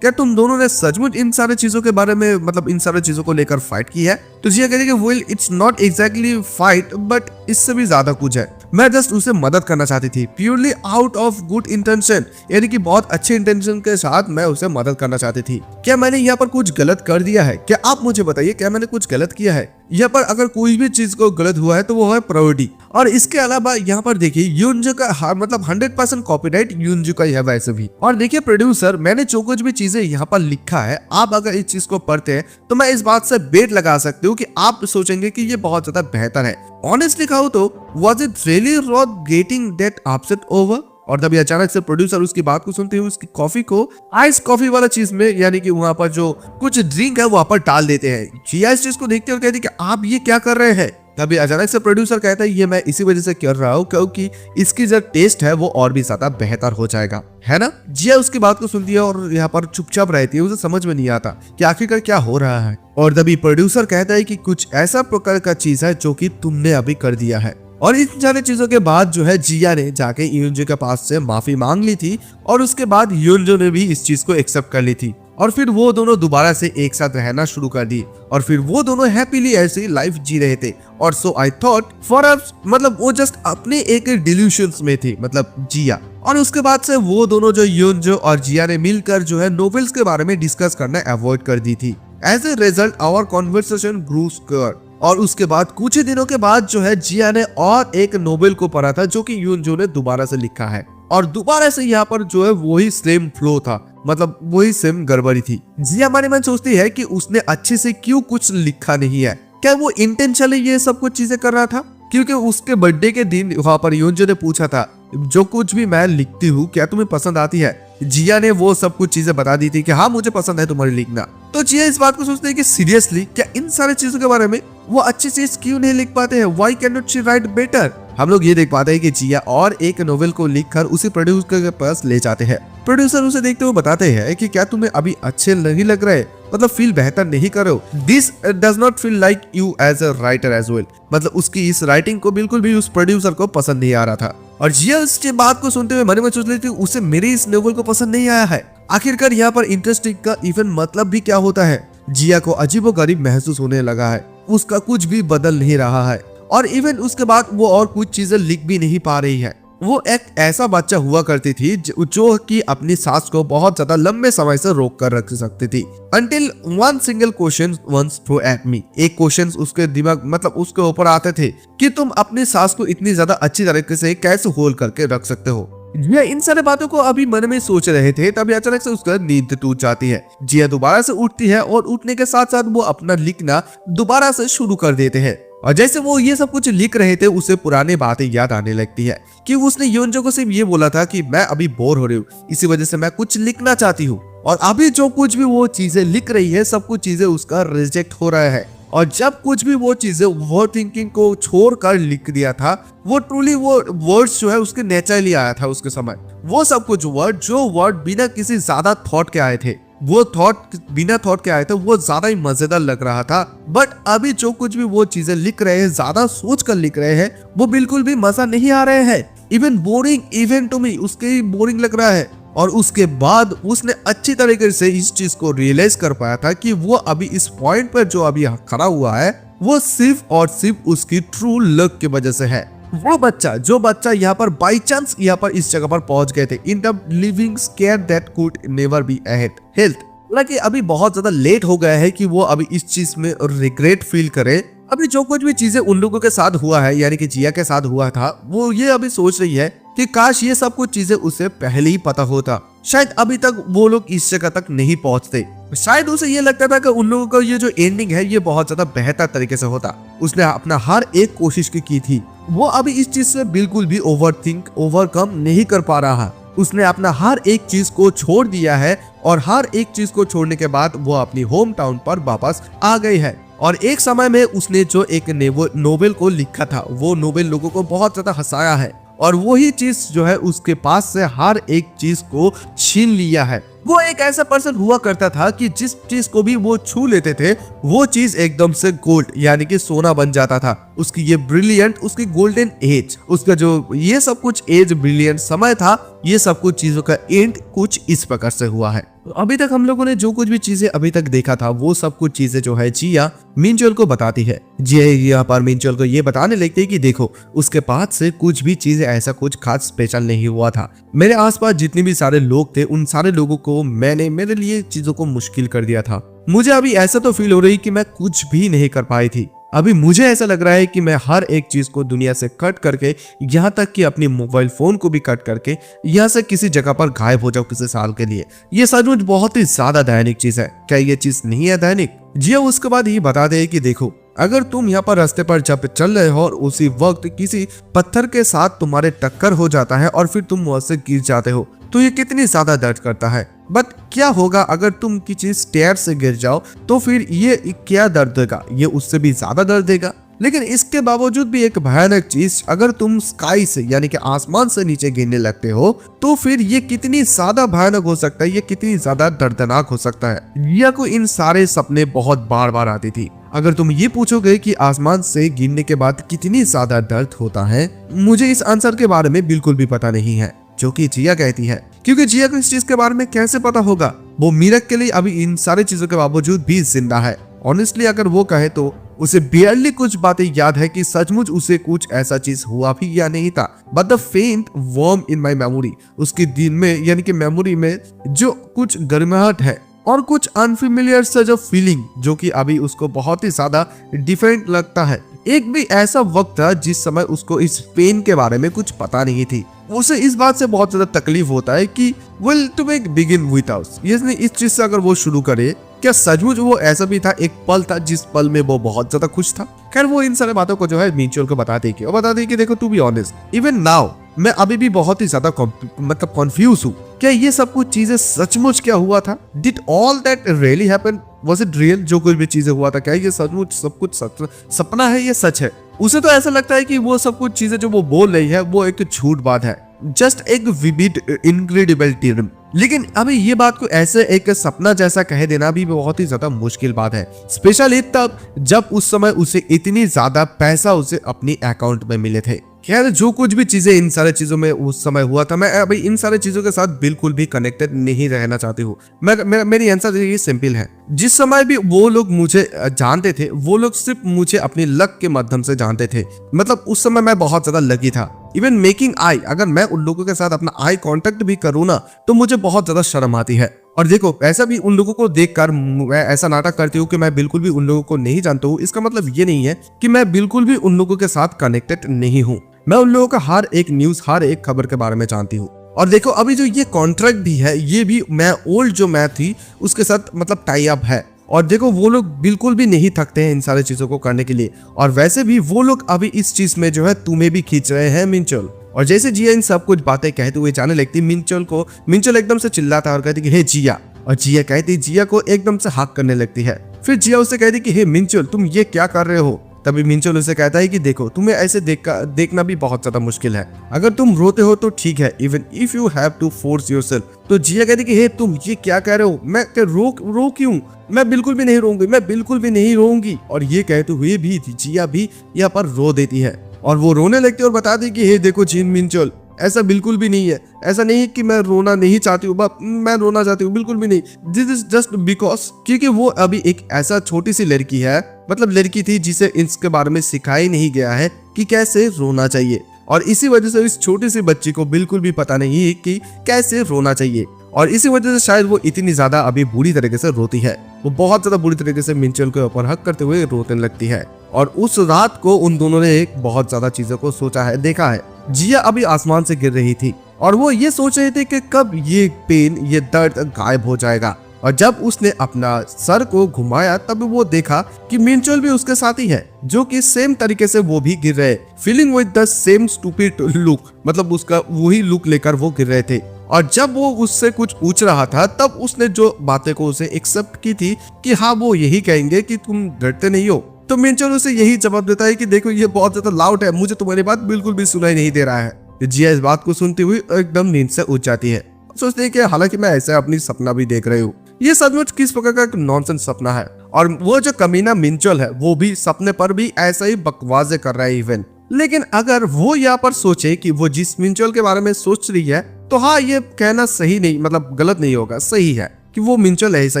क्या तुम दोनों ने सचमुच इन सारे चीजों के बारे में मतलब इन सारे चीजों को लेकर फाइट की है। तो जिया कहती है कि well it's not exactly fight, but इससे भी ज्यादा कुछ है। मैं जस्ट उसे मदद करना चाहती थी, purely out of good intention, यानी कि बहुत अच्छे इंटेंशन के साथ मैं उसे मदद करना चाहती थी। क्या मैंने यहाँ पर कुछ गलत कर दिया है? क्या आप मुझे बताइए, क्या मैंने कुछ गलत किया है? यहाँ पर अगर कोई भी चीज को गलत हुआ है तो वो है प्रायोरिटी। और इसके अलावा यहाँ पर देखिए युनजो का मतलब 100% कॉपीराइट युनजो का ही है वैसे भी। और देखिए प्रोड्यूसर, मैंने जो कुछ भी चीजें यहाँ पर लिखा है, आप अगर इस चीज को पढ़ते हैं तो मैं इस बात से बेट लगा सकती हूँ कि आप सोचेंगे कि ये बहुत ज्यादा बेहतर है। ऑनेस्टली कहूँ तो was it really wrong getting that upset over? और तभी अचानक से प्रोड्यूसर उसकी बात को सुनते हुए उसकी कॉफी को आइस कॉफी वाला चीज में, यानी कि वहां पर जो कुछ ड्रिंक है वहां पर डाल देते हैं। जिया इस चीज को देखते और कहती कि आप ये क्या कर रहे हैं। तभी अचानक से प्रोड्यूसर कहता है ये मैं इसी वजह से कर रहा हूँ क्योंकि इसकी जो टेस्ट है वो और भी ज्यादा बेहतर हो जाएगा, है ना। जिया उसकी बात को सुनती है और यहाँ पर चुपचाप रहती है, उसे समझ में नहीं आता कि आखिरकार क्या हो रहा है। और तभी प्रोड्यूसर कहता है कि कुछ ऐसा प्रकार का चीज है जो कि तुमने अभी कर दिया है। और इन सारी चीजों के बाद जो है जिया ने जाके युनजो के पास से माफी मांग ली थी और उसके बाद युनजो ने भी इस चीज को एक्सेप्ट कर ली थी। और फिर वो दोनों दोबारा से एक साथ रहना शुरू कर दी और फिर वो दोनों हैप्पीली ऐसी लाइफ जी रहे थे। और सो आई थॉट फॉर मतलब वो जस्ट अपने एक डिल्यूशंस में थी, मतलब जिया। और उसके बाद से वो दोनों जो युनजो और जिया ने मिलकर जो है नोवेल्स के बारे में डिस्कस करना अवॉइड कर दी थी। As a result our conversation grew square. और उसके बाद कुछ ही दिनों के बाद जो है जिया ने और एक नोवेल को पढ़ा था जो कि युनजो ने दोबारा से लिखा है। और दोबारा से यहाँ पर जो है वही सेम फ्लो था, मतलब वही सेम गड़बड़ी थी। जिया मन में सोचती है कि उसने अच्छे से क्यों कुछ लिखा नहीं है। क्या वो इंटेंशनली ये सब कुछ चीजें कर रहा था? क्योंकि उसके बर्थडे के दिन वहां पर युनजो ने पूछा था जो कुछ भी मैं लिखती हूँ क्या तुम्हें पसंद आती है? जिया ने वो सब कुछ चीजें बता दी थी कि हाँ मुझे पसंद है तुम्हारी लिखना। तो जिया इस बात को सोचते हैं कि सीरियसली क्या इन सारी चीजों के बारे में वो अच्छी चीज क्यों नहीं लिख पाते हैं? Why can not she write better? हम लोग ये देख पाते हैं कि जिया और एक नोवेल को लिखकर उसे प्रोड्यूसर के पास ले जाते हैं। प्रोड्यूसर उसे देखते हुए बताते हैं कि क्या तुम्हें अभी अच्छे नहीं लग रहे, मतलब फील बेहतर नहीं करो। This does not feel like you as a writer as well. मतलब उसकी इस राइटिंग को बिल्कुल भी उस प्रोड्यूसर को पसंद नहीं आ रहा था। और जिया इसके बात को सुनते हुए मन में सोच लेती उसे मेरी इस नोवेल को पसंद नहीं आया है। आखिरकार यहाँ पर इंटरेस्टिंग का इवन मतलब भी क्या होता है? जिया को अजीबोगरीब महसूस होने लगा है, उसका कुछ भी बदल नहीं रहा है और इवन उसके बाद वो और कुछ चीजें लिख भी नहीं पा रही है। वो एक ऐसा बच्चा हुआ करती थी जो कि अपनी सांस को बहुत ज्यादा लंबे समय से रोक कर रख सकती थी। Until one single question once threw at me। एक क्वेश्चन उसके दिमाग मतलब उसके ऊपर आते थे कि तुम अपनी सांस को इतनी ज्यादा अच्छी तरीके से कैसे होल्ड करके रख सकते हो। जिया इन सारी बातों को अभी मन में सोच रहे थे तभी अचानक से उसका नींद टूट जाती है। जिया दोबारा से उठती है और उठने के साथ साथ वो अपना लिखना दोबारा से शुरू कर देते हैं। और जैसे वो ये सब कुछ लिख रहे थे उसे पुरानी बातें याद आने लगती है कि उसने योंजो को सिर्फ ये बोला था कि मैं अभी बोर हो रही हूँ, इसी वजह से मैं कुछ लिखना चाहती हूँ। और अभी जो कुछ भी वो चीजें लिख रही है सब कुछ चीजें उसका रिजेक्ट हो रहा है। और जब कुछ भी वो चीजें ओवर थिंकिंग को छोड़कर लिख दिया था, वो ट्रूली वो वर्ड्स जो है उसके नेचुरली आया था उसके समय। वो सब कुछ वर्ड बिना किसी ज्यादा थॉट के आए थे, वो थॉट बिना थॉट के आए थे, वो ज्यादा ही मजेदार लग रहा था। बट अभी जो कुछ भी वो चीजें लिख रहे हैं, ज्यादा सोच कर लिख रहे हैं, वो बिल्कुल भी मजा नहीं आ रहे हैं। Even boring even to me, उसके बोरिंग लग रहा है। और उसके बाद उसने अच्छी तरीके से इस चीज को रियलाइज कर पाया था कि वो अभी इस पॉइंट पर जो अभी खड़ा हुआ है वो सिर्फ और सिर्फ उसकी ट्रू लक की वजह से है। वो बच्चा यहाँ पर बाई चांस यहाँ पर इस जगह पर पहुंच गए थे in the living square that could never be ahead health. हालांकि अभी बहुत ज्यादा लेट हो गया है कि वो अभी इस चीज में रिग्रेट फील करे। अभी जो कुछ भी चीजें उन लोगों के साथ हुआ है यानी कि जिया के साथ हुआ था, वो ये अभी सोच रही है कि काश ये सब कुछ चीजें उसे पहले ही पता होता, शायद अभी तक वो लोग इस जगह तक नहीं पहुंचते। शायद उसे ये लगता था कि उन लोगों का ये जो एंडिंग है ये बहुत ज्यादा बेहतर तरीके से होता। उसने अपना हर एक कोशिश की थी, वो अभी इस चीज से बिल्कुल भी ओवरकम नहीं कर पा रहा। उसने अपना हर एक चीज को छोड़ दिया है और हर एक चीज को छोड़ने के बाद वो अपनी होम टाउन पर वापस आ गई है। और एक समय में उसने जो एक नोवेल को लिखा था, वो नोवेल लोगों को बहुत ज्यादा हंसाया है और वही चीज जो है उसके पास से हर एक चीज को छीन लिया है। वो एक ऐसा पर्सन हुआ करता था कि जिस चीज को भी वो छू लेते थे वो चीज एकदम से गोल्ड यानी कि सोना बन जाता था। उसकी ये ब्रिलियंट, उसकी गोल्डन एज, उसका जो ये सब कुछ एज ब्रिलियंट समय था, ये सब कुछ चीजों का एंड कुछ इस प्रकार से हुआ है। अभी तक हम लोगों ने जो कुछ भी चीजें अभी तक देखा था वो सब कुछ चीजें जो है जिया मिनचोल को बताती है। जिया यहाँ पर मिनचोल को ये बताने लगती है कि देखो उसके पास से कुछ भी चीजें ऐसा कुछ खास स्पेशल नहीं हुआ था। मेरे आसपास जितने भी सारे लोग थे उन सारे लोगों को मैंने मेरे लिए चीजों को मुश्किल कर दिया था। मुझे अभी ऐसा तो फील हो रही कि मैं कुछ भी नहीं कर पाई थी। अभी मुझे ऐसा लग रहा है कि मैं हर एक चीज को दुनिया से कट करके, यहाँ तक कि अपनी मोबाइल फोन को भी कट करके यहाँ से किसी जगह पर गायब हो जाऊं किसी साल के लिए। ये सचमुच बहुत ही ज्यादा दैनिक चीज है। क्या ये चीज नहीं है दैनिक? जिया उसके बाद ये बता दे कि देखो अगर तुम यहाँ पर रास्ते पर जब चल रहे हो और उसी वक्त किसी पत्थर के साथ तुम्हारे टक्कर हो जाता है और फिर तुम वहां से गिर जाते हो तो ये कितनी ज्यादा दर्द करता है। बट क्या होगा अगर तुम किसी स्टेयर से गिर जाओ तो फिर ये क्या दर्द देगा? ये उससे भी ज्यादा दर्द देगा। लेकिन इसके बावजूद भी एक भयानक चीज, अगर तुम स्काई से यानी कि आसमान से नीचे गिरने लगते हो तो फिर ये कितनी ज्यादा भयानक हो सकता है, ये कितनी ज्यादा दर्दनाक हो सकता है। रिया को इन सारे सपने बहुत बार बार आती थी। अगर तुम ये पूछोगे कि आसमान से गिरने के बाद कितनी ज्यादा दर्द होता है, मुझे इस आंसर के बारे में बिल्कुल भी पता नहीं है, जो कि जिया कहती है। क्योंकि जिया को इस चीज के बारे में कैसे पता होगा? वो मीरक के लिए अभी इन सारी चीजों के बावजूद भी जिंदा है। ऑनेस्टली अगर वो कहे तो उसे बियरली कुछ बातें याद है कि सचमुच उसे कुछ ऐसा चीज हुआ भी या नहीं था। बट द फेंट वार्म इन माई मेमोरी, उसकी दिन में यानी कि मेमोरी में जो कुछ गर्माहट है और कुछ अनफेमिलियर सा जो फीलिंग जो कि अभी उसको बहुत ही ज्यादा डिफरेंट लगता है। एक भी ऐसा वक्त था जिस समय उसको इस पेन के बारे में कुछ पता नहीं थी। उसे इस बात से बहुत ज्यादा तकलीफ होता है कि well to make begin with us, यानी इस चीज से अगर वो शुरू करे क्या सचमुच वो ऐसा भी था, एक पल था जिस पल में वो बहुत ज्यादा खुश था। खैर वो इन सारे बातों को जो है मिंचोल को बताते कि देखो to be honest even now मैं अभी भी बहुत ही ज्यादा मतलब कॉन्फ्यूज हूँ। क्या ये सब कुछ चीजें सचमुच क्या हुआ था? Did all that really happen? Was it real? जो कुछ भी चीजें हुआ था क्या ये सचमुच सब कुछ सपना है, ये सच है? उसे तो ऐसा लगता है कि वो सब कुछ चीजें जो वो बोल रही है वो एक झूठ बात है, जस्ट एक विविड इनक्रेडिबल टीम। लेकिन अभी ये बात को ऐसे एक सपना जैसा कह देना भी बहुत ही ज्यादा मुश्किल बात है, स्पेशली तब जब उस समय उसे इतनी ज्यादा पैसा उसे अपनी अकाउंट में मिले थे। खैर जो कुछ भी चीजें इन सारे चीजों में उस समय हुआ था, मैं अभी इन सारे चीजों के साथ बिल्कुल भी कनेक्टेड नहीं रहना चाहती हूँ। मेरी आंसर ये सिंपल है, जिस समय भी वो लोग मुझे जानते थे वो लोग सिर्फ मुझे अपनी लक के माध्यम से जानते थे। मतलब उस समय मैं बहुत ज्यादा लकी था। इवन मेकिंग आई, अगर मैं उन लोगों के साथ अपना आई कांटेक्ट भी करूँ ना तो मुझे बहुत ज्यादा शर्म आती है। और देखो ऐसा भी उन लोगों को देखकर मैं ऐसा नाटक करती हूँ कि मैं बिल्कुल भी उन लोगों को नहीं जानता हूँ। इसका मतलब ये नहीं है कि मैं बिल्कुल भी उन लोगों के साथ कनेक्टेड नहीं हूँ। मैं उन लोगों का हर एक न्यूज, हर एक खबर के बारे में जानती हूँ। और देखो अभी जो ये कॉन्ट्रैक्ट भी है ये भी मैं ओल्ड जो मैं थी उसके साथ मतलब टाई अप है। और देखो वो लोग बिल्कुल भी नहीं थकते हैं इन सारी चीजों को करने के लिए। और वैसे भी वो लोग अभी इस चीज में जो है तुम्हें भी खींच रहे हैं मिंचोल। और जैसे जिया इन सब कुछ बातें कहते हुए जाने लगती मिंचोल एकदम से चिल्लाता और कहती कि हे जिया, और जिया कहती जिया को एकदम से हक करने लगती है। फिर जिया उससे कहती कि हे मिंचोल तुम ये क्या कर रहे हो? तभी मिंचोल उसे कहता है कि देखो तुम्हें ऐसे देखना भी बहुत ज्यादा मुश्किल है। अगर तुम रोते हो तो ठीक है, even if you have to force yourself. तो जिया कहती कि हे तुम ये क्या कह रहे हो? मैं रो क्यों? मैं बिल्कुल भी नहीं रोऊंगी, मैं बिल्कुल भी नहीं रोऊंगी। और ये कहते हुए भी जिया भी यहाँ पर रो देती है और वो रोने लगती है और बताती कि हे देखो जीन मिंचोल ऐसा बिल्कुल भी नहीं है। ऐसा नहीं है कि मैं रोना नहीं चाहती हूँ, मैं रोना चाहती हूँ, बिल्कुल भी नहीं। दिस इज जस्ट बिकॉज क्योंकि वो अभी एक ऐसा छोटी सी लड़की है, मतलब लड़की थी जिसे इसके बारे में सिखाया नहीं गया है कि कैसे रोना चाहिए। और इसी वजह से इस छोटी सी बच्ची को बिल्कुल भी पता नहीं है कि कैसे रोना चाहिए। और इसी वजह से शायद वो इतनी ज्यादा अभी बुरी तरीके से रोती है। वो बहुत ज्यादा बुरी तरीके से मिंचोल के ऊपर हक करते हुए रोने लगती है। और उस रात को उन दोनों ने एक बहुत ज्यादा चीजों को सोचा है, देखा है। जिया अभी आसमान से गिर रही थी और वो ये सोच रहे थे कि कब ये पेन, ये दर्द गायब हो जाएगा। और जब उसने अपना सर को घुमाया तब वो देखा कि मिंचोल भी उसके साथ ही है, जो कि सेम तरीके से वो भी गिर रहे, feeling with the same stupid look. मतलब उसका वही लुक लेकर वो गिर रहे थे। और जब वो उससे कुछ पूछ रहा था तब उसने जो बातें को उसे एक्सेप्ट की थी कि हाँ वो यही कहेंगे कि तुम डरते नहीं हो। तो मिंचोल उसे यही जवाब देता है कि देखो ये बहुत ज्यादा लाउड है, मुझे तुम्हारी बात बिल्कुल भी सुनाई नहीं दे रहा है। जिया इस बात को सुनती हुई एकदम नींद से उठ जाती है। सोचती है कि हालांकि मैं ऐसे अपनी सपना भी देख रही हूँ, ये सचमुच किस प्रकार का नॉनसेंस सपना है। और वो जो कमीना मिंचोल है वो भी सपने पर भी ऐसा ही बकवासे कर रहा है इवन। लेकिन अगर वो यहाँ पर सोचे कि वो जिस मिंचोल के बारे में सोच रही है तो हाँ ये कहना सही नहीं, मतलब गलत नहीं होगा, सही है कि वो मिंचोल ऐसा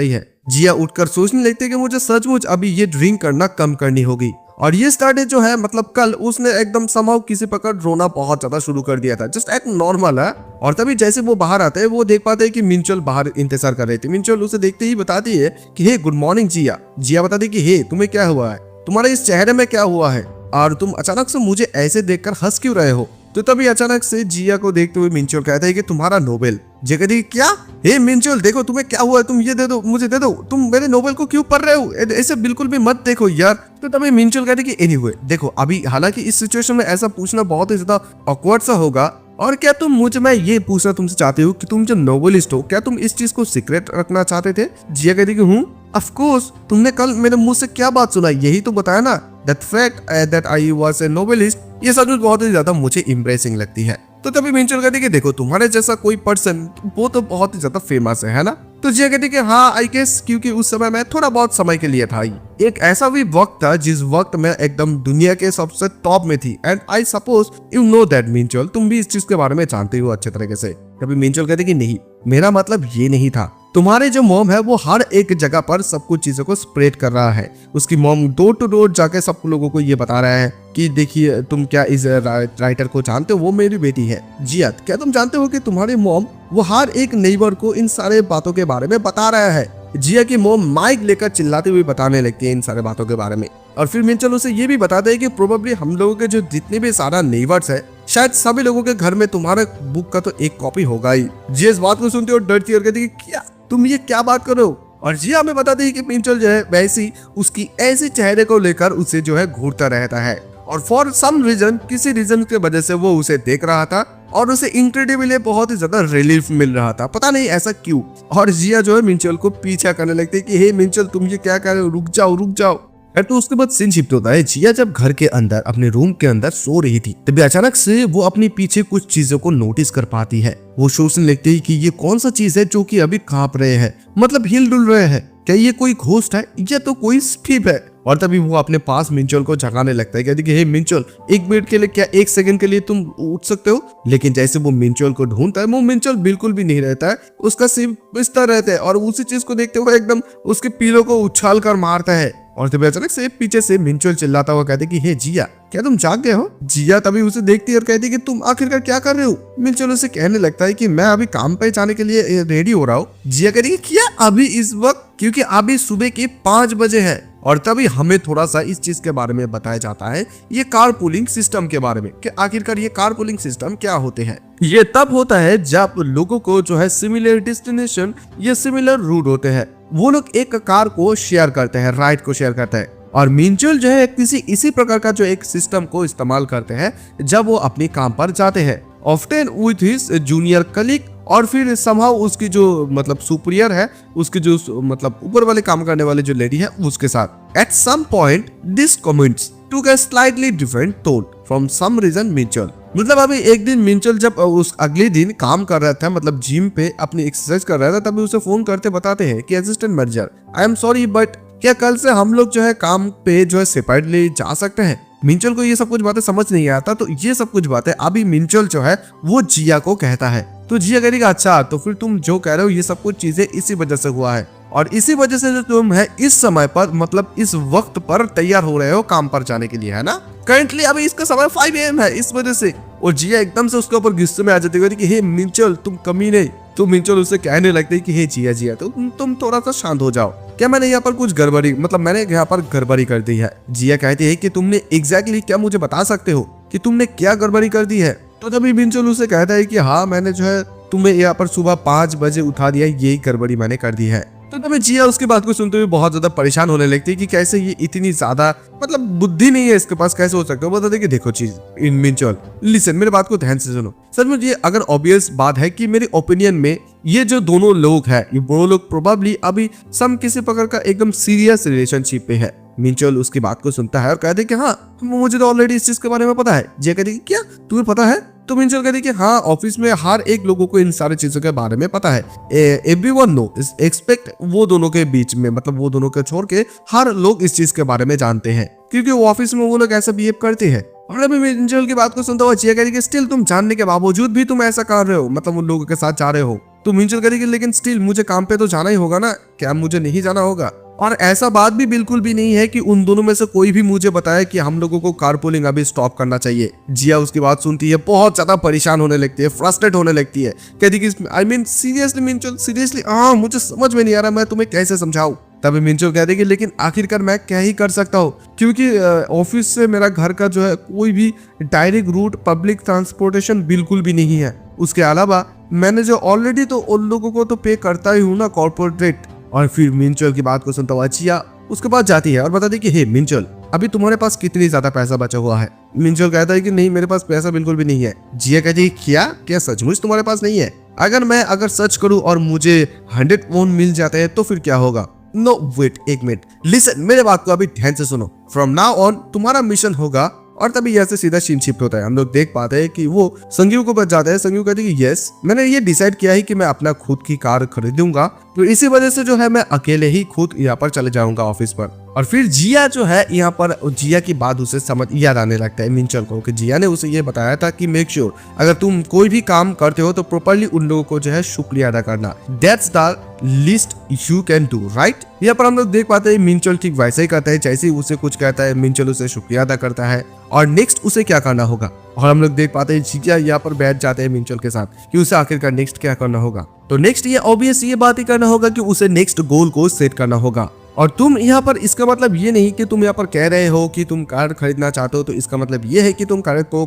ही है। जिया उठकर सोचने लगती है कि मुझे सचमुच अभी ये ड्रिंक करना कम करनी होगी। और ये स्टार्ट जो है मतलब कल उसने एकदम समाव किसी प्रकार रोना बहुत ज्यादा शुरू कर दिया था, जस्ट एक नॉर्मल है। और तभी जैसे वो बाहर आते हैं वो देख पाते हैं कि मिंचोल बाहर इंतजार कर रही थी। मिंचोल उसे देखते ही बताती है कि हे गुड मॉर्निंग जिया। जिया बताती है कि हे तुम्हें क्या हुआ है, तुम्हारे इस चेहरे में क्या हुआ है और तुम अचानक से मुझे ऐसे देखकर हंस क्यों रहे हो? तो तभी अचानक से जिया को देखते हुए मिंचोल कहता है कि तुम्हारा नोबेल। जिया कहती है क्या? हे मिंचोल देखो तुम्हें क्या हुआ है, तुम ये दे दो, मुझे दे दो, तुम मेरे नोबेल को क्यों पढ़ रहे हो, ऐसे बिल्कुल भी मत देखो यार। तो तभी मिंचोल कहते कि एनीवे देखो अभी हालांकि इस सिचुएशन में ऐसा पूछना बहुत ही ज्यादा ऑकवर्ड सा होगा। और क्या तुम मैं ये पूछना तुमसे चाहती हूँ कि तुम जो नोवेलिस्ट हो क्या तुम इस चीज को सीक्रेट रखना चाहते थे? जिया कहती कि हूँ ऑफ कोर्स, तुमने कल मेरे मुंह से क्या बात सुनाई यही तो बताया ना, that fact that I was a novelist. ये सब बहुत ही ज्यादा मुझे इम्प्रेसिंग लगती है। तो तभी मिंचोल कहती कि देखो तुम्हारे जैसा कोई पर्सन वो तो बहुत ही ज्यादा फेमस है ना? तो जिया कहती कि हाँ आई गेस, क्योंकि उस समय मैं थोड़ा बहुत समय के लिए था। एक ऐसा भी वक्त था जिस वक्त मैं एकदम दुनिया के सबसे टॉप में थी and I suppose you know that Minchul, तुम भी इस चीज के बारे में जानते हो अच्छे तरीके से। तभी मिंचोल कहती कि नहीं, मेरा मतलब ये नहीं था। तुम्हारे जो मॉम है वो हर एक जगह पर सब कुछ चीजों को स्प्रेड कर रहा है। उसकी मॉम डोर टू डोर जाके सब लोगों को ये बता रहा है कि देखिए तुम क्या इस राइटर को जानते हो, वो मेरी बेटी है। जिया क्या तुम जानते हो कि तुम्हारी मॉम वो हर एक नेबर को इन सारे बातों के बारे में बता रहा है। जिया की मॉम माइक लेकर चिल्लाते हुए बताने लगती है इन सारे बातों के बारे में। और फिर मिंचोल उसे ये भी बताते हैं कि प्रोबेबली हम लोगों के जो जितने भी सारा नेबर्स है शायद सभी लोगों के घर में तुम्हारे बुक का तो एक कॉपी होगा ही। जिया इस बात को सुनती है और डरती है और कहती है क्या तुम ये क्या बात कर रहे हो? और जी हमें बता दें कि मिंचल जो है वैसी उसकी ऐसे चेहरे को लेकर उसे जो है घूरता रहता है और फॉर सम रीजन किसी रीजन की वजह से वो उसे देख रहा था और उसे इनक्रेडिबली बहुत ही ज्यादा रिलीफ मिल रहा था, पता नहीं ऐसा क्यों। और जिया जो है मिंचल को पीछा करने लगती है कि हे मिंचल तुम ये क्या कर रहे हो, रुक जाओ रुक जाओ। तो उसके बाद सीन शिफ्ट होता है। जिया जब घर के अंदर अपने रूम के अंदर सो रही थी तभी अचानक से वो अपने पीछे कुछ चीजों को नोटिस कर पाती है। वो सोचने लगती है कि ये कौन सा चीज है जो कि अभी कांप रहे हैं, मतलब हिल डुल रहे हैं, क्या ये कोई घोस्ट है या तो कोई स्पीप है। और तभी वो अपने पास मिंचल को जगाने लगता है, कहती है हे मिंचल 1 मिनट के लिए, क्या 1 सेकंड के लिए तुम उठ सकते हो। लेकिन जैसे वो मिंचल को ढूंढता है वो मिंचल बिल्कुल भी नहीं रहता है, उसका सिर्फ बिस्तर रहता है और उसी चीज को देखते हुए एकदम उसके पीलों को उछाल कर मारता है। और तभी अचानक से पीछे से मिंचल चिल्लाता हुआ कहते कि हे जिया क्या तुम जाग गए हो। जिया तभी उसे देखती है और कहती है कि तुम आखिरकार क्या कर रहे हो। मिंचल उसे कहने लगता है कि मैं अभी काम पे जाने के लिए रेडी हो रहा हूँ। जिया कहती है क्या अभी इस वक्त, क्योंकि अभी सुबह के 5 बजे है। और तभी हमें थोड़ा सा इस चीज के बारे में बताया जाता है, ये कार पूलिंग सिस्टम के बारे में कि आखिरकार ये कार पूलिंग सिस्टम क्या होते हैं। ये तब होता है जब लोगों को जो है सिमिलर डेस्टिनेशन या सिमिलर रूट होते हैं, वो लोग एक कार को शेयर करते हैं, राइड को शेयर करते हैं। और मिंचल जो है किसी इसी प्रकार का जो एक सिस्टम को इस्तेमाल करते हैं जब वो अपने काम पर जाते हैं, often with his junior colleague, और फिर समहाउ उसकी जो मतलब सुपीरियर है, उसके जो मतलब ऊपर वाले काम करने वाले जो लेडी है उसके साथ। At some point this comments took a slightly different tone from some reason Minchul. मतलब अभी एक दिन मिंचल जब उस अगले दिन काम कर रहा था, मतलब जिम पे अपनी एक्सरसाइज कर रहा था, तभी उसे फोन करते बताते हैं कि assistant manager I am sorry but क्या कल से हम लोग जो है काम पे जो है सेपरेटली जा सकते हैं। मिंचल को ये सब कुछ बातें समझ नहीं आता, तो ये सब कुछ बातें अभी मिंचल जो है वो जिया को कहता है। तो जिया कहेगा अच्छा तो फिर तुम जो कह रहे हो ये सब कुछ चीजें इसी वजह से हुआ है और इसी वजह से जो तुम है इस समय पर मतलब इस वक्त पर तैयार हो रहे हो काम पर जाने के लिए, है ना। करंटली अभी इसका समय 5 AM है, इस वजह से। और जिया एकदम से उसके ऊपर गुस्से में आ जाती है कि हे मिंचल तुम कमीने। तो मिंचल उससे कहने लगते है कि हे जिया जिया तो तुम थोड़ा सा शांत हो जाओ, क्या मैंने यहाँ पर कुछ गड़बड़ी, मतलब मैंने यहाँ पर गड़बड़ी कर दी है। जिया कहती है कि तुमने एग्जैक्टली क्या मुझे बता सकते हो कि तुमने क्या गड़बड़ी कर दी है। तो तभी मिंचल उसे कहता है कि हाँ मैंने जो है तुम्हें यहाँ पर सुबह 5 बजे उठा दिया, यही गड़बड़ी मैंने कर दी है। तो तभी जिया उसकी बात को सुनते हुए बहुत ज्यादा परेशान होने लगती है कि कैसे ये इतनी ज्यादा मतलब बुद्धि नहीं है इसके पास, कैसे हो सकता है। बताते कि देखो चीज इन मिंचल लिसन मेरे बात को ध्यान से सुनो। सर मुझे अगर ऑब्वियस बात है कि मेरे ओपिनियन में ये जो दोनों लोग हैं ये वो लोग प्रोबेबली अभी सम किसी प्रकार का एकदम सीरियस रिलेशनशिप पे है। मिंचल उसकी बात को सुनता है और कहते कि हाँ मुझे तो ऑलरेडी इस चीज के बारे में पता है। जिया कहती क्या तुम्हें पता है। तो मिंचल कहती कि हाँ ऑफिस में हर एक लोगों को इन सारी चीजों के बारे में पता है। एवरीवन नो एक्सपेक्ट वो दोनों के बीच में मतलब वो दोनों को छोड़ के हर लोग इस चीज के बारे में जानते हैं क्योंकि वो ऑफिस में वो लोग ऐसा बिहेव करते हैं। और अभी मिंचल की बात को सुनता हुआ जिया कहती कि स्टिल तुम जानने के बावजूद भी तुम ऐसा कर रहे हो, मतलब उन लोगों के साथ जा रहे हो। तो मिंचल कहती कि लेकिन स्टिल मुझे काम पे तो जाना ही होगा ना, क्या मुझे नहीं जाना होगा। और ऐसा बात भी बिल्कुल भी नहीं है कि उन दोनों में से कोई भी मुझे बताए कि हम लोगों को कारपूलिंग अभी स्टॉप करना चाहिए। जिया उसकी बात सुनती है, बहुत ज्यादा परेशान होने लगती है, फ्रस्ट्रेट होने लगती है। कहती कि आई मीन सीरियसली मिंचल सीरियसली मुझे समझ में नहीं आ रहा मैं तुम्हें कैसे समझाऊं। तभी मिंचल कहती कि लेकिन आखिरकार मैं क्या ही कर सकता हूँ क्योंकि ऑफिस से मेरा घर का जो है कोई भी डायरेक्ट रूट पब्लिक ट्रांसपोर्टेशन बिल्कुल भी नहीं है। उसके अलावा मैंने जो ऑलरेडी तो उन लोगों को तो पे करता ही हूँ ना कॉर्पोरेट। और फिर मिंचल की बात को सुनता हुआ जिया उसके पास जाती है और बताती कि हे मिंचल अभी तुम्हारे पास कितनी ज्यादा पैसा बचा हुआ है। मिंचल कहता है कि नहीं मेरे पास पैसा बिल्कुल भी नहीं है। जिया कहती है क्या सचमुच तुम्हारे पास नहीं है। अगर सच करूं और मुझे 100 वोन मिल जाते हैं तो फिर क्या होगा। नो वेट एक मिनट लिसन मेरे बात को अभी ध्यान से सुनो। फ्रॉम नाउ ऑन तुम्हारा मिशन होगा। और तभी यहाँ से सीधा सीन शिफ्ट होता है। हम लोग देख पाते हैं कि वो संगीव को बच जाता है। संगीव कहती है कि यस मैंने ये डिसाइड किया है कि मैं अपना खुद की कार खरीदूंगा, तो इसी वजह से जो है मैं अकेले ही खुद यहाँ पर चले जाऊंगा ऑफिस पर। और फिर जिया जो है यहाँ पर जिया की बात उसे समझ याद आने लगता है मिंचल को कि जिया ने उसे ये बताया था कि मेक श्योर अगर तुम कोई भी काम करते हो तो प्रॉपर्ली उन लोगों को जो है शुक्रिया अदा करना। That's the least you can do right. यहाँ पर हम लोग देख पाते हैं मिंचल ठीक वैसे ही करता है, जैसे ही उसे कुछ कहता है मिंचल उसे शुक्रिया अदा करता है। और नेक्स्ट उसे क्या करना होगा और हम लोग देख पाते हैं जिया यहाँ पर बैठ जाते हैं मिंचल के साथ कि उसे आखिरकार नेक्स्ट क्या करना होगा। तो नेक्स्ट ये ऑब्वियस ये बात ही करना होगा कि उसे नेक्स्ट गोल को सेट करना होगा। और तुम यहाँ पर इसका मतलब ये नहीं कि तुम यहाँ पर कह रहे हो कि तुम कार खरीदना चाहते हो तो इसका मतलब ये है कि तुम कार को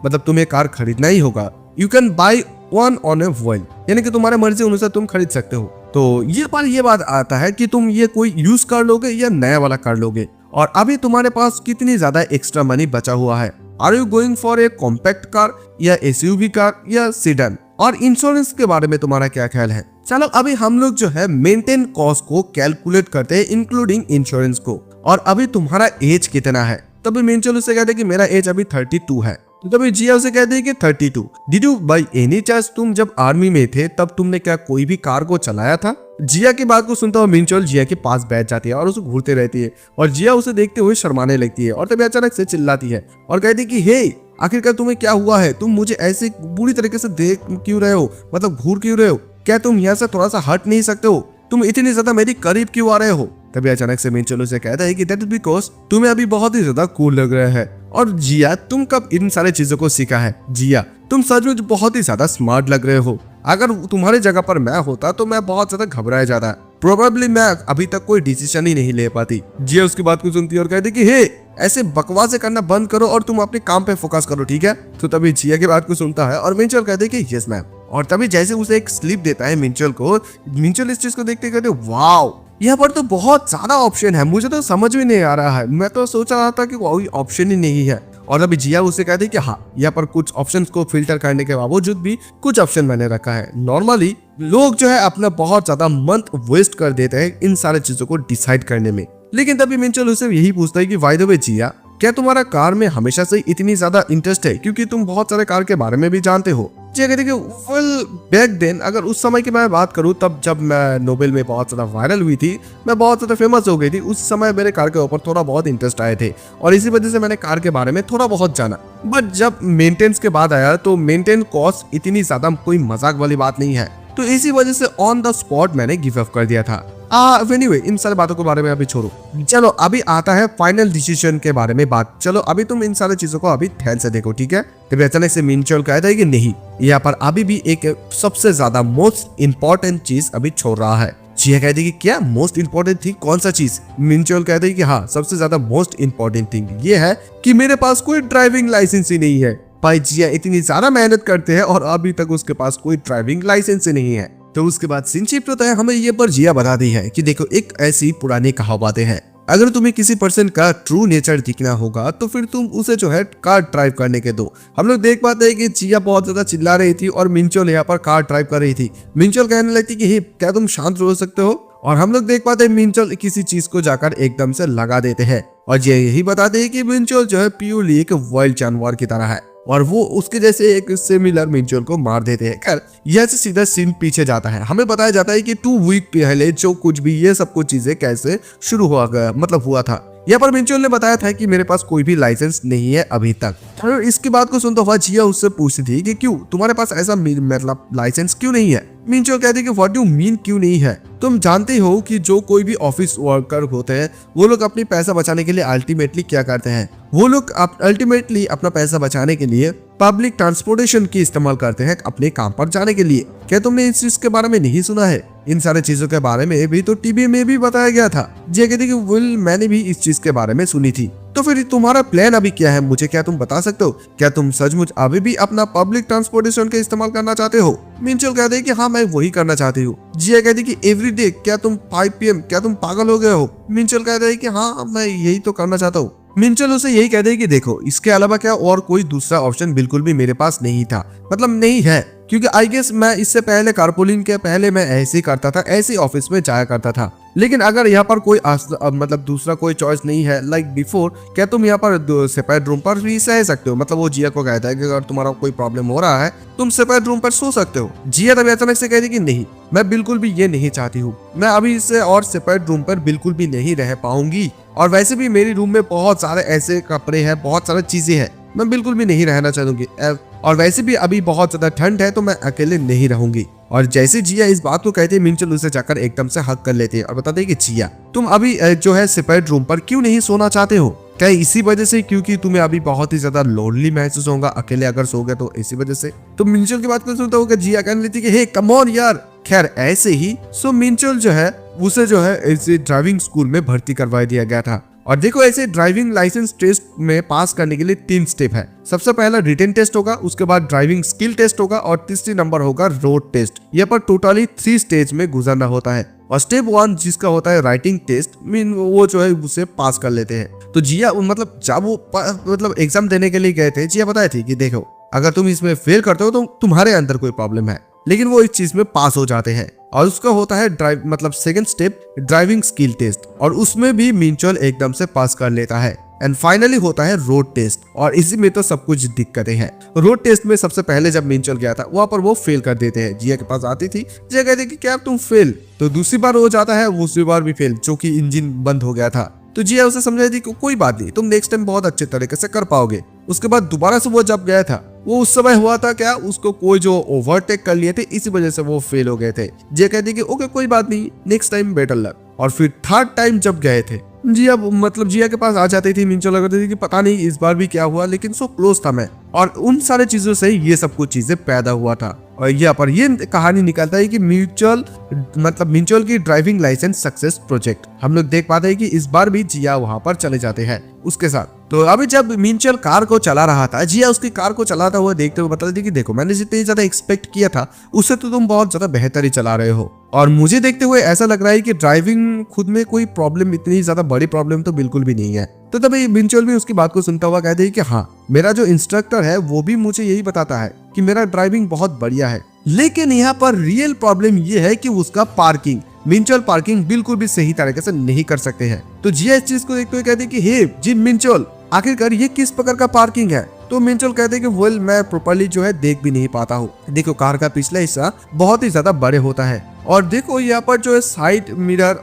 मतलब तुम्हें कार खरीदना ही होगा। You can by one on a wheel, यानी कि तुम्हारे मर्जी अनुसार तुम खरीद सकते हो। तो ये बात आता है कि तुम ये कोई यूज कर लोगे या नया वाला कर लोगे, और अभी तुम्हारे पास कितनी ज्यादा एक्स्ट्रा मनी बचा हुआ है। Are you going for a compact car या एसयूवी कार या सीडन, और इंश्योरेंस के बारे में तुम्हारा क्या ख्याल है। चलो अभी हम लोग जो है मेंटेन कॉस्ट को कैलकुलेट करते हैं इंक्लूडिंग इंश्योरेंस को, और अभी तुम्हारा एज कितना है। तभी मेंचल उससे कहते हैं कि मेरा एज अभी 32 है, तो तभी जिया उसे कहते हैं कि 32। Did you by any chance तुम जब आर्मी में थे तब तुमने क्या कोई भी कार को चलाया था। जिया की बात को सुनता हुआ मिंचोल जिया के पास बैठ जाती है और उसे घूरते रहती है, और जिया उसे देखते हुए शर्माने लगती है, और तभी अचानक से चिल्लाती है और कहती है कि हे आखिरकार तुम्हें क्या हुआ है, तुम मुझे ऐसे बुरी तरीके से देख क्यों रहे हो, मतलब घूर क्यों रहे हो, क्या तुम यहाँ से थोड़ा सा हट नहीं सकते हो, तुम इतनी ज्यादा मेरी करीब क्यों आ रहे हो। तभी अचानक से मिंचोल उसे कहता है कि दैट इज बिकॉज तुम्हें अभी बहुत ही ज्यादा कूल लग रहा है। और जिया तुम कब इन सारे चीजों को सीखा है। जिया तुम सचमुच बहुत ही ज्यादा स्मार्ट लग रहे हो, अगर तुम्हारी जगह पर मैं होता तो मैं बहुत ज्यादा घबराया जाता, प्रोबेबली मैं अभी तक कोई डिसीजन ही नहीं ले पाती। जिया उसकी बात को सुनती है और कहती कि हे ऐसे बकवासें करना बंद करो और तुम अपने काम पे फोकस करो, ठीक है। तो तभी जिया की बात को सुनता है और मिंचोल कहते कि यस मैम, और तभी जैसे उसे एक स्लिप देता है मिंचोल को, मिंचोल इस चीज को देखते कहते वाओ यहाँ पर तो बहुत ज्यादा ऑप्शन है, मुझे तो समझ में नहीं आ रहा है, मैं तो सोच रहा था कि कोई ऑप्शन ही नहीं है। और अभी जिया उसे कहते हैं कि हाँ यहाँ पर कुछ ऑप्शंस को फिल्टर करने के बावजूद भी कुछ ऑप्शन मैंने रखा है। नॉर्मली लोग जो है अपना बहुत ज्यादा मंथ वेस्ट कर देते हैं इन सारे चीजों को डिसाइड करने में, लेकिन तभी मिंचोल उसे यही पूछता है कि बाय द वे जिया क्या तुम्हारा कार में हमेशा से इतनी ज्यादा इंटरेस्ट है, क्योंकि तुम बहुत सारे कार के बारे में भी जानते हो। जिया कहती है कि वेल बैक देन, अगर उस समय की मैं बात करूं तब जब मैं नोबेल में बहुत ज्यादा वायरल हुई थी, मैं बहुत ज्यादा फेमस हो गई थी, उस समय मेरे कार के ऊपर थोड़ा बहुत इंटरेस्ट आए थे और इसी वजह से मैंने कार के बारे में थोड़ा बहुत जाना। बट जब मेंटेनेंस के बाद आया तो मेंटेन कॉस्ट इतनी ज्यादा कोई मजाक वाली बात नहीं है, तो इसी वजह से ऑन द स्पॉट मैंने गिव अप कर दिया था। एनीवे इन सारी बातों के बारे में अभी छोड़ो, चलो अभी आता है फाइनल डिसीजन के बारे में बात। चलो अभी तुम इन सारी चीजों को अभी ध्यान से देखो, ठीक है। तभी अचानक से मिंचोल कहता है कि नहीं, यहाँ पर अभी भी एक सबसे ज्यादा मोस्ट इंपॉर्टेंट चीज अभी छोड़ रहा है। जिया कहती है कि क्या मोस्ट इंपॉर्टेंट थिंग, कौन सा चीज। मिंचोल कहते हैं कि हाँ सबसे ज्यादा मोस्ट इंपॉर्टेंट थिंग ये है कि मेरे पास कोई ड्राइविंग लाइसेंस ही नहीं है। भाई जिया इतनी ज्यादा मेहनत करते हैं और अभी तक उसके पास कोई ड्राइविंग लाइसेंस ही नहीं है। तो उसके बाद सिंचिप होता है, हमें ये पर जिया बताती है कि देखो एक ऐसी पुरानी कहावतें हैं, अगर तुम्हें किसी पर्सन का ट्रू नेचर दिखना होगा तो फिर तुम उसे जो है कार ड्राइव करने के दो। हम लोग देख पाते हैं कि जिया बहुत ज्यादा चिल्ला रही थी और मिंचोल यहाँ पर कार ड्राइव कर रही थी। मिंचोल कहने लगती कि हे क्या तुम शांत हो सकते हो, और हम लोग देख पाते हैं मिंचोल किसी चीज को जाकर एकदम से लगा देते हैं, और जिया यही बताते हैं कि मिंचोल जो है प्योरली एक वाइल्ड जानवर की तरह है और वो उसके जैसे एक सिमिलर मिंचोल को मार देते हैं। खैर यह से सीधा सीन पीछे जाता है, हमें बताया जाता है कि 2 वीक पहले जो कुछ भी ये सब कुछ चीजें कैसे शुरू हुआ था। यहाँ पर मिंचोल ने बताया था कि मेरे पास कोई भी लाइसेंस नहीं है अभी तक। तो इसकी बात को सुनता हुआ जिया उससे पूछती थी कि क्यों तुम्हारे पास ऐसा मतलब लाइसेंस क्यों नहीं है। मिंचोल कहते कि व्हाट डू मीन क्यों नहीं है, तुम जानते हो कि जो कोई भी ऑफिस वर्कर होते हैं वो लोग अपनी पैसा बचाने के लिए अल्टीमेटली क्या करते हैं, वो लोग अल्टीमेटली अपना पैसा बचाने के लिए पब्लिक ट्रांसपोर्टेशन की इस्तेमाल करते हैं अपने काम पर जाने के लिए। क्या तुमने इस चीज के बारे में नहीं सुना है, इन सारे चीजों के बारे में भी तो टीवी में भी बताया गया था। जिया कहती कि विल मैंने भी इस चीज के बारे में सुनी थी, तो फिर तुम्हारा प्लान अभी क्या है, मुझे क्या तुम बता सकते हो, क्या तुम सचमुच अभी भी अपना पब्लिक ट्रांसपोर्टेशन का इस्तेमाल करना चाहते हो। मिंचोल कहते हैं कि हाँ मैं वही करना चाहती हूँ। जिया कहती कि एवरीडे, क्या तुम 5 PM, क्या तुम पागल हो गए हो। मिंचोल कहते हैं कि हाँ मैं यही तो करना चाहता हूँ। मिंचोल उसे यही कहते हैं कि देखो इसके अलावा क्या और कोई दूसरा ऑप्शन बिल्कुल भी मेरे पास नहीं था, मतलब नहीं है, क्योंकि आई गेस मैं इससे पहले कारपूलिंग के पहले मैं ऐसे ही करता था, ऐसे ही ऑफिस में जाया करता था। लेकिन अगर यहाँ पर कोई मतलब दूसरा कोई चॉइस नहीं है लाइक बिफोर, क्या तुम यहाँ पर सेपरेट रूम पर भी सह सकते हो। मतलब वो जिया को कहता है कि अगर तुम्हारा कोई प्रॉब्लम हो रहा है तुम सेपरेट रूम पर सो सकते हो। जिया तभी अचानक से कहती कि नहीं मैं बिल्कुल भी ये नहीं चाहती हूँ, मैं अभी इससे और सेपरेट रूम पर बिल्कुल भी नहीं रह पाऊंगी, और वैसे भी मेरी रूम में बहुत सारे ऐसे कपड़े हैं, बहुत सारी चीजें हैं, मैं बिल्कुल भी नहीं रहना चाहूंगी, और वैसे भी अभी बहुत ज्यादा ठंड है तो मैं अकेले नहीं रहूंगी। और जैसे जिया इस बात को कहते मिंचोल उसे जाकर एकदम से हक कर लेते हैं और बताते हैं कि जिया तुम अभी जो है सेपरेट रूम पर क्यों नहीं सोना चाहते हो, क्या इसी वजह से क्योंकि तुम्हें अभी बहुत ही ज्यादा लोनली महसूस होगा अकेले अगर सोगे तो इसी वजह से। तो मिंचोल की बात को सुनता हूँ जिया कहने लेती कि हे कम ऑन यार। खैर ऐसे ही सो मिंचोल जो है उसे जो है इस ड्राइविंग स्कूल में भर्ती करवा दिया गया था, और देखो ऐसे ड्राइविंग लाइसेंस टेस्ट में पास करने के लिए 3 स्टेप है। सबसे पहला रिटन टेस्ट होगा, उसके बाद ड्राइविंग स्किल टेस्ट होगा और तीसरी नंबर होगा रोड टेस्ट। यहाँ पर टोटली 3 स्टेज में गुजरना होता है। और स्टेप 1 जिसका होता है राइटिंग टेस्ट, मीन वो जो है उसे पास कर लेते हैं। तो जिया मतलब जब वो मतलब एग्जाम देने के लिए गए थे, जिया बताए थे कि देखो अगर तुम इसमें फेल करते हो तो तुम्हारे अंदर कोई प्रॉब्लम है, लेकिन वो इस चीज में पास हो जाते हैं। और उसका होता है ड्राइव मतलब second step driving skill test, और उसमें भी मिंचोल एकदम से पास कर लेता है। एंड फाइनली होता है रोड टेस्ट, और इसी में तो सब कुछ दिक्कतें हैं। रोड टेस्ट में सबसे पहले जब मिंचोल गया था वहां पर वो फेल कर देते हैं। जिया के पास आती थी, जिया कहती कि क्या तुम फेल, तो दूसरी बार हो जाता है, दूसरी बार भी फेल, जो कि इंजन बंद हो गया था। तो जिया उसे समझाई थी कि कोई बात नहीं, तुम नेक्स्ट टाइम बहुत अच्छे तरीके से कर पाओगे। उसके बाद दोबारा से वो जब गया था, वो उस समय हुआ था क्या, उसको कोई जो ओवरटेक कर लिए थे, इसी वजह से वो फेल हो गए थे। जिया कहती कि ओके कोई बात नहीं, नेक्स्ट टाइम बेटर लक। और फिर थर्ड टाइम जब गए थे, जिया मतलब जिया के पास आ जाती थी मिंचोल, लगती थी कि पता नहीं इस बार भी क्या हुआ, लेकिन सो क्लोज था मैं। और उन सारे चीजों से ये सब कुछ चीजें पैदा हुआ था। और यहाँ पर ये कहानी निकलता है कि मिंचोल की ड्राइविंग लाइसेंस सक्सेस प्रोजेक्ट हम लोग देख पाते हैं कि इस बार भी जिया वहां पर चले जाते हैं उसके साथ। तो अभी जब मिंचोल कार को चला रहा था, जिया उसकी कार को चलाता हुआ देखते हुए बता दी कि देखो मैंने जितनी ज्यादा एक्सपेक्ट किया था उससे तो तुम बहुत ज्यादा बेहतर ही चला रहे हो, और मुझे देखते हुए ऐसा लग रहा है कि ड्राइविंग खुद में कोई प्रॉब्लम, इतनी ज्यादा बड़ी प्रॉब्लम तो बिल्कुल भी नहीं है। तो तभी मिंचोल भी उसकी बात को सुनता हुआ कहते हैं कि हाँ, मेरा जो इंस्ट्रक्टर है वो भी मुझे यही बताता है कि मेरा ड्राइविंग बहुत बढ़िया है, लेकिन यहाँ पर रियल प्रॉब्लम ये है कि उसका पार्किंग, मिंचोल पार्किंग बिल्कुल भी सही तरीके से नहीं कर सकते हैं। तो जिया इस चीज को देखते हुए कहते हैं कि हे जी मिंचोल, आखिरकार ये किस प्रकार का पार्किंग है। तो मिंचोल कहते हैं कि वेल मैं प्रॉपर्ली जो है देख भी नहीं पाता हूँ। देखो कार का पिछला हिस्सा बहुत ही ज्यादा बड़े होता है, और देखो यहाँ पर जो है साइड मिरर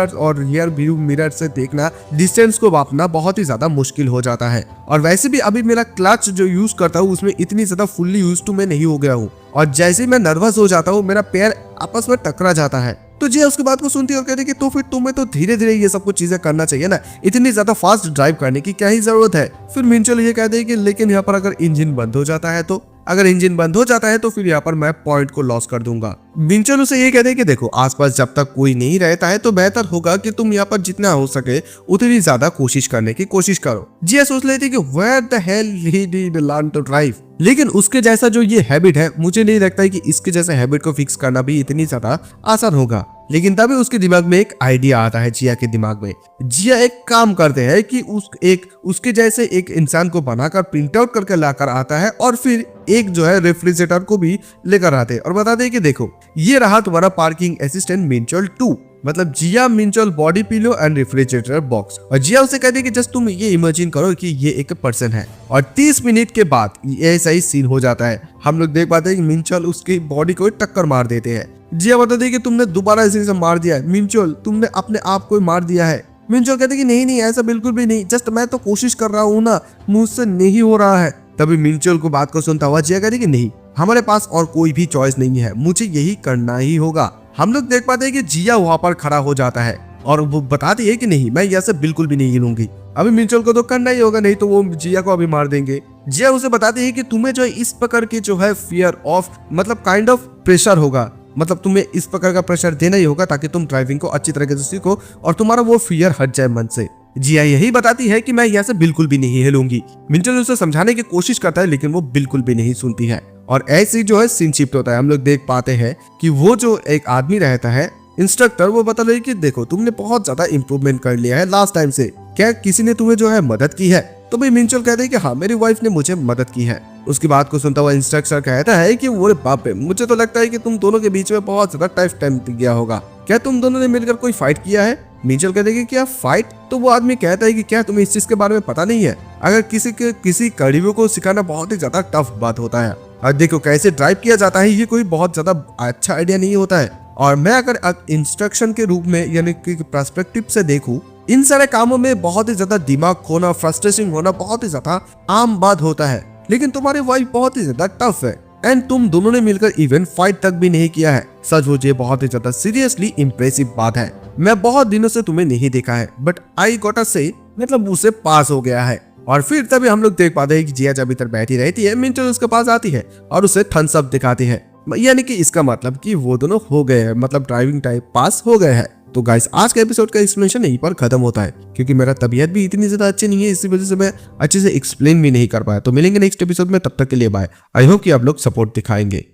और रियर व्यू मिरर से देखना, डिस्टेंस को मापना बहुत ही ज्यादा मुश्किल हो जाता है। और वैसे भी अभी मेरा क्लच जो यूज करता हूँ उसमें इतनी ज्यादा फुल्ली यूज टू मैं नहीं हो गया हूँ, और जैसे ही मैं नर्वस हो जाता हूँ मेरा पैर आपस में टकरा जाता है। तो जिया उसकी बात को सुनती है और कहती है कि तो फिर तुम्हें तो धीरे धीरे ये सब कुछ चीजें करना चाहिए ना, इतनी ज्यादा फास्ट ड्राइव करने की क्या ही जरूरत है। फिर मिंचोल ये कहते हैं कि लेकिन यहाँ पर अगर इंजन बंद हो जाता है तो, अगर इंजन बंद हो जाता है तो फिर यहाँ पर मैं पॉइंट को लॉस कर दूंगा। मिंचोल उसे ये कहते हैं कि देखो आसपास जब तक कोई नहीं रहता है तो बेहतर होगा कि तुम यहाँ पर जितना हो सके उतनी ज्यादा कोशिश करने की कोशिश करो। जिया सोच लेती कि where the hell he did learn to drive, लेकिन उसके जैसा जो ये हैबिट है, मुझे नहीं लगता है कि इसके जैसे हैबिट को फिक्स करना भी इतनी ज्यादा आसान होगा। लेकिन तभी उसके दिमाग में एक आइडिया आता है, जिया के दिमाग में। जिया एक काम करते हैं कि उसके जैसे एक इंसान को बनाकर प्रिंट आउट करके लाकर आता है, और फिर एक जो है रेफ्रिजरेटर को भी लेकर आते हैं और बताते हैं कि देखो ये रहा तुम्हारा पार्किंग असिस्टेंट मिंचोल 2, मतलब Jia Minchul body pillow and refrigerator box. और जिया उसे कहती है कि जस्ट तुम ये इमेजिन करो कि ये एक पर्सन है। और 30 मिनट के बाद ऐसा ही सीन हो जाता है। हम लोग देख पाते हैं कि मिंचोल उसकी बॉडी को टक्कर मार देते हैं। जिया बताती है कि तुमने दोबारा इसी से मार दिया है मिंचोल, तुमने अपने आप को मार दिया है। मिंचोल कहते कि नहीं ऐसा बिल्कुल भी नहीं, जस्ट मैं तो कोशिश कर रहा हूँ ना, मुझसे नहीं हो रहा है। तभी मिंचोल को बात को सुनता हुआ जिया कहती कि नहीं, हमारे पास और कोई भी चॉइस नहीं है, मुझे यही करना ही होगा। हम लोग देख पाते हैं कि जिया वहां पर खड़ा हो जाता है और वो बताती है कि नहीं, मैं यहाँ से बिल्कुल भी नहीं हिलूंगी। अभी मिंचोल को तो करना ही होगा, नहीं तो वो जिया को अभी मार देंगे। जिया उसे बताती है कि तुम्हें जो इस प्रकार के जो है फियर ऑफ मतलब काइंड ऑफ प्रेशर होगा, मतलब तुम्हें इस प्रकार का प्रेशर देना ही होगा ताकि तुम ड्राइविंग को अच्छी तरीके से सीखो और तुम्हारा वो फियर हट जाए मन से। जिया यही बताती है कि मैं यहाँ से बिल्कुल भी नहीं हिलूंगी। मिंचोल उसे समझाने की कोशिश करता है लेकिन वो बिल्कुल भी नहीं सुनती है। और ऐसे ही जो है सीन शिफ्ट होता है। हम लोग देख पाते हैं कि वो जो एक आदमी रहता है इंस्ट्रक्टर, वो बता रही कि देखो तुमने बहुत ज्यादा इंप्रूवमेंट कर लिया है लास्ट टाइम से, क्या किसी ने तुम्हें जो है मदद की है। तो भाई मिंचोल कहते हैं कि हाँ मेरी वाइफ ने मुझे मदद की है। उसकी बात को सुनता हुआ इंस्ट्रक्टर कहता है कि वो बाप रे, मुझे तो लगता है कि तुम दोनों के बीच में बहुत ज्यादा टफ टाइम गया होगा, क्या तुम दोनों ने मिलकर कोई फाइट किया है। मिंचोल कहते हैं कि क्या फाइट। तो वो आदमी कहता है कि क्या तुम्हें इस चीज के बारे में पता नहीं है, अगर किसी कड़ियों को सिखाना बहुत ही ज्यादा टफ बात होता है, और देखो कैसे ड्राइव किया जाता है, ये कोई बहुत ज्यादा अच्छा आइडिया नहीं होता है। और मैं अगर इंस्ट्रक्शन के रूप में यानी कि पर्सपेक्टिव से देखूं, इन सारे कामों में बहुत ही ज्यादा दिमाग खोना, फ्रस्ट्रेशन होना बहुत ही ज्यादा आम बात होता है। लेकिन तुम्हारी वाइफ बहुत ही ज्यादा टफ है एंड तुम दोनों ने मिलकर इवन फाइट तक भी नहीं किया है। सच मुझे बहुत ही ज्यादा सीरियसली इम्प्रेसिव बात है। मैं बहुत दिनों से तुम्हें नहीं देखा है, बट आई गॉट अ से, मतलब उसे पास हो गया है। और फिर तभी हम लोग देख पाते हैं कि जिया जब इधर बैठी रहती है, मिंचोल उसके पास आती है और उसे थम्स अप दिखाती है, यानी कि इसका मतलब कि वो दोनों हो गए हैं, मतलब ड्राइविंग टाइप पास हो गए हैं। तो गाइस आज का एपिसोड का एक्सप्लेनेशन यहीं पर खत्म होता है, क्योंकि मेरा तबीयत भी इतनी ज्यादा अच्छी नहीं है, इसी वजह से मैं अच्छे से एक्सप्लेन भी नहीं कर पाया। तो मिलेंगे नेक्स्ट एपिसोड में, तब तक के लिए बाय। आई होप कि आप लोग सपोर्ट दिखाएंगे।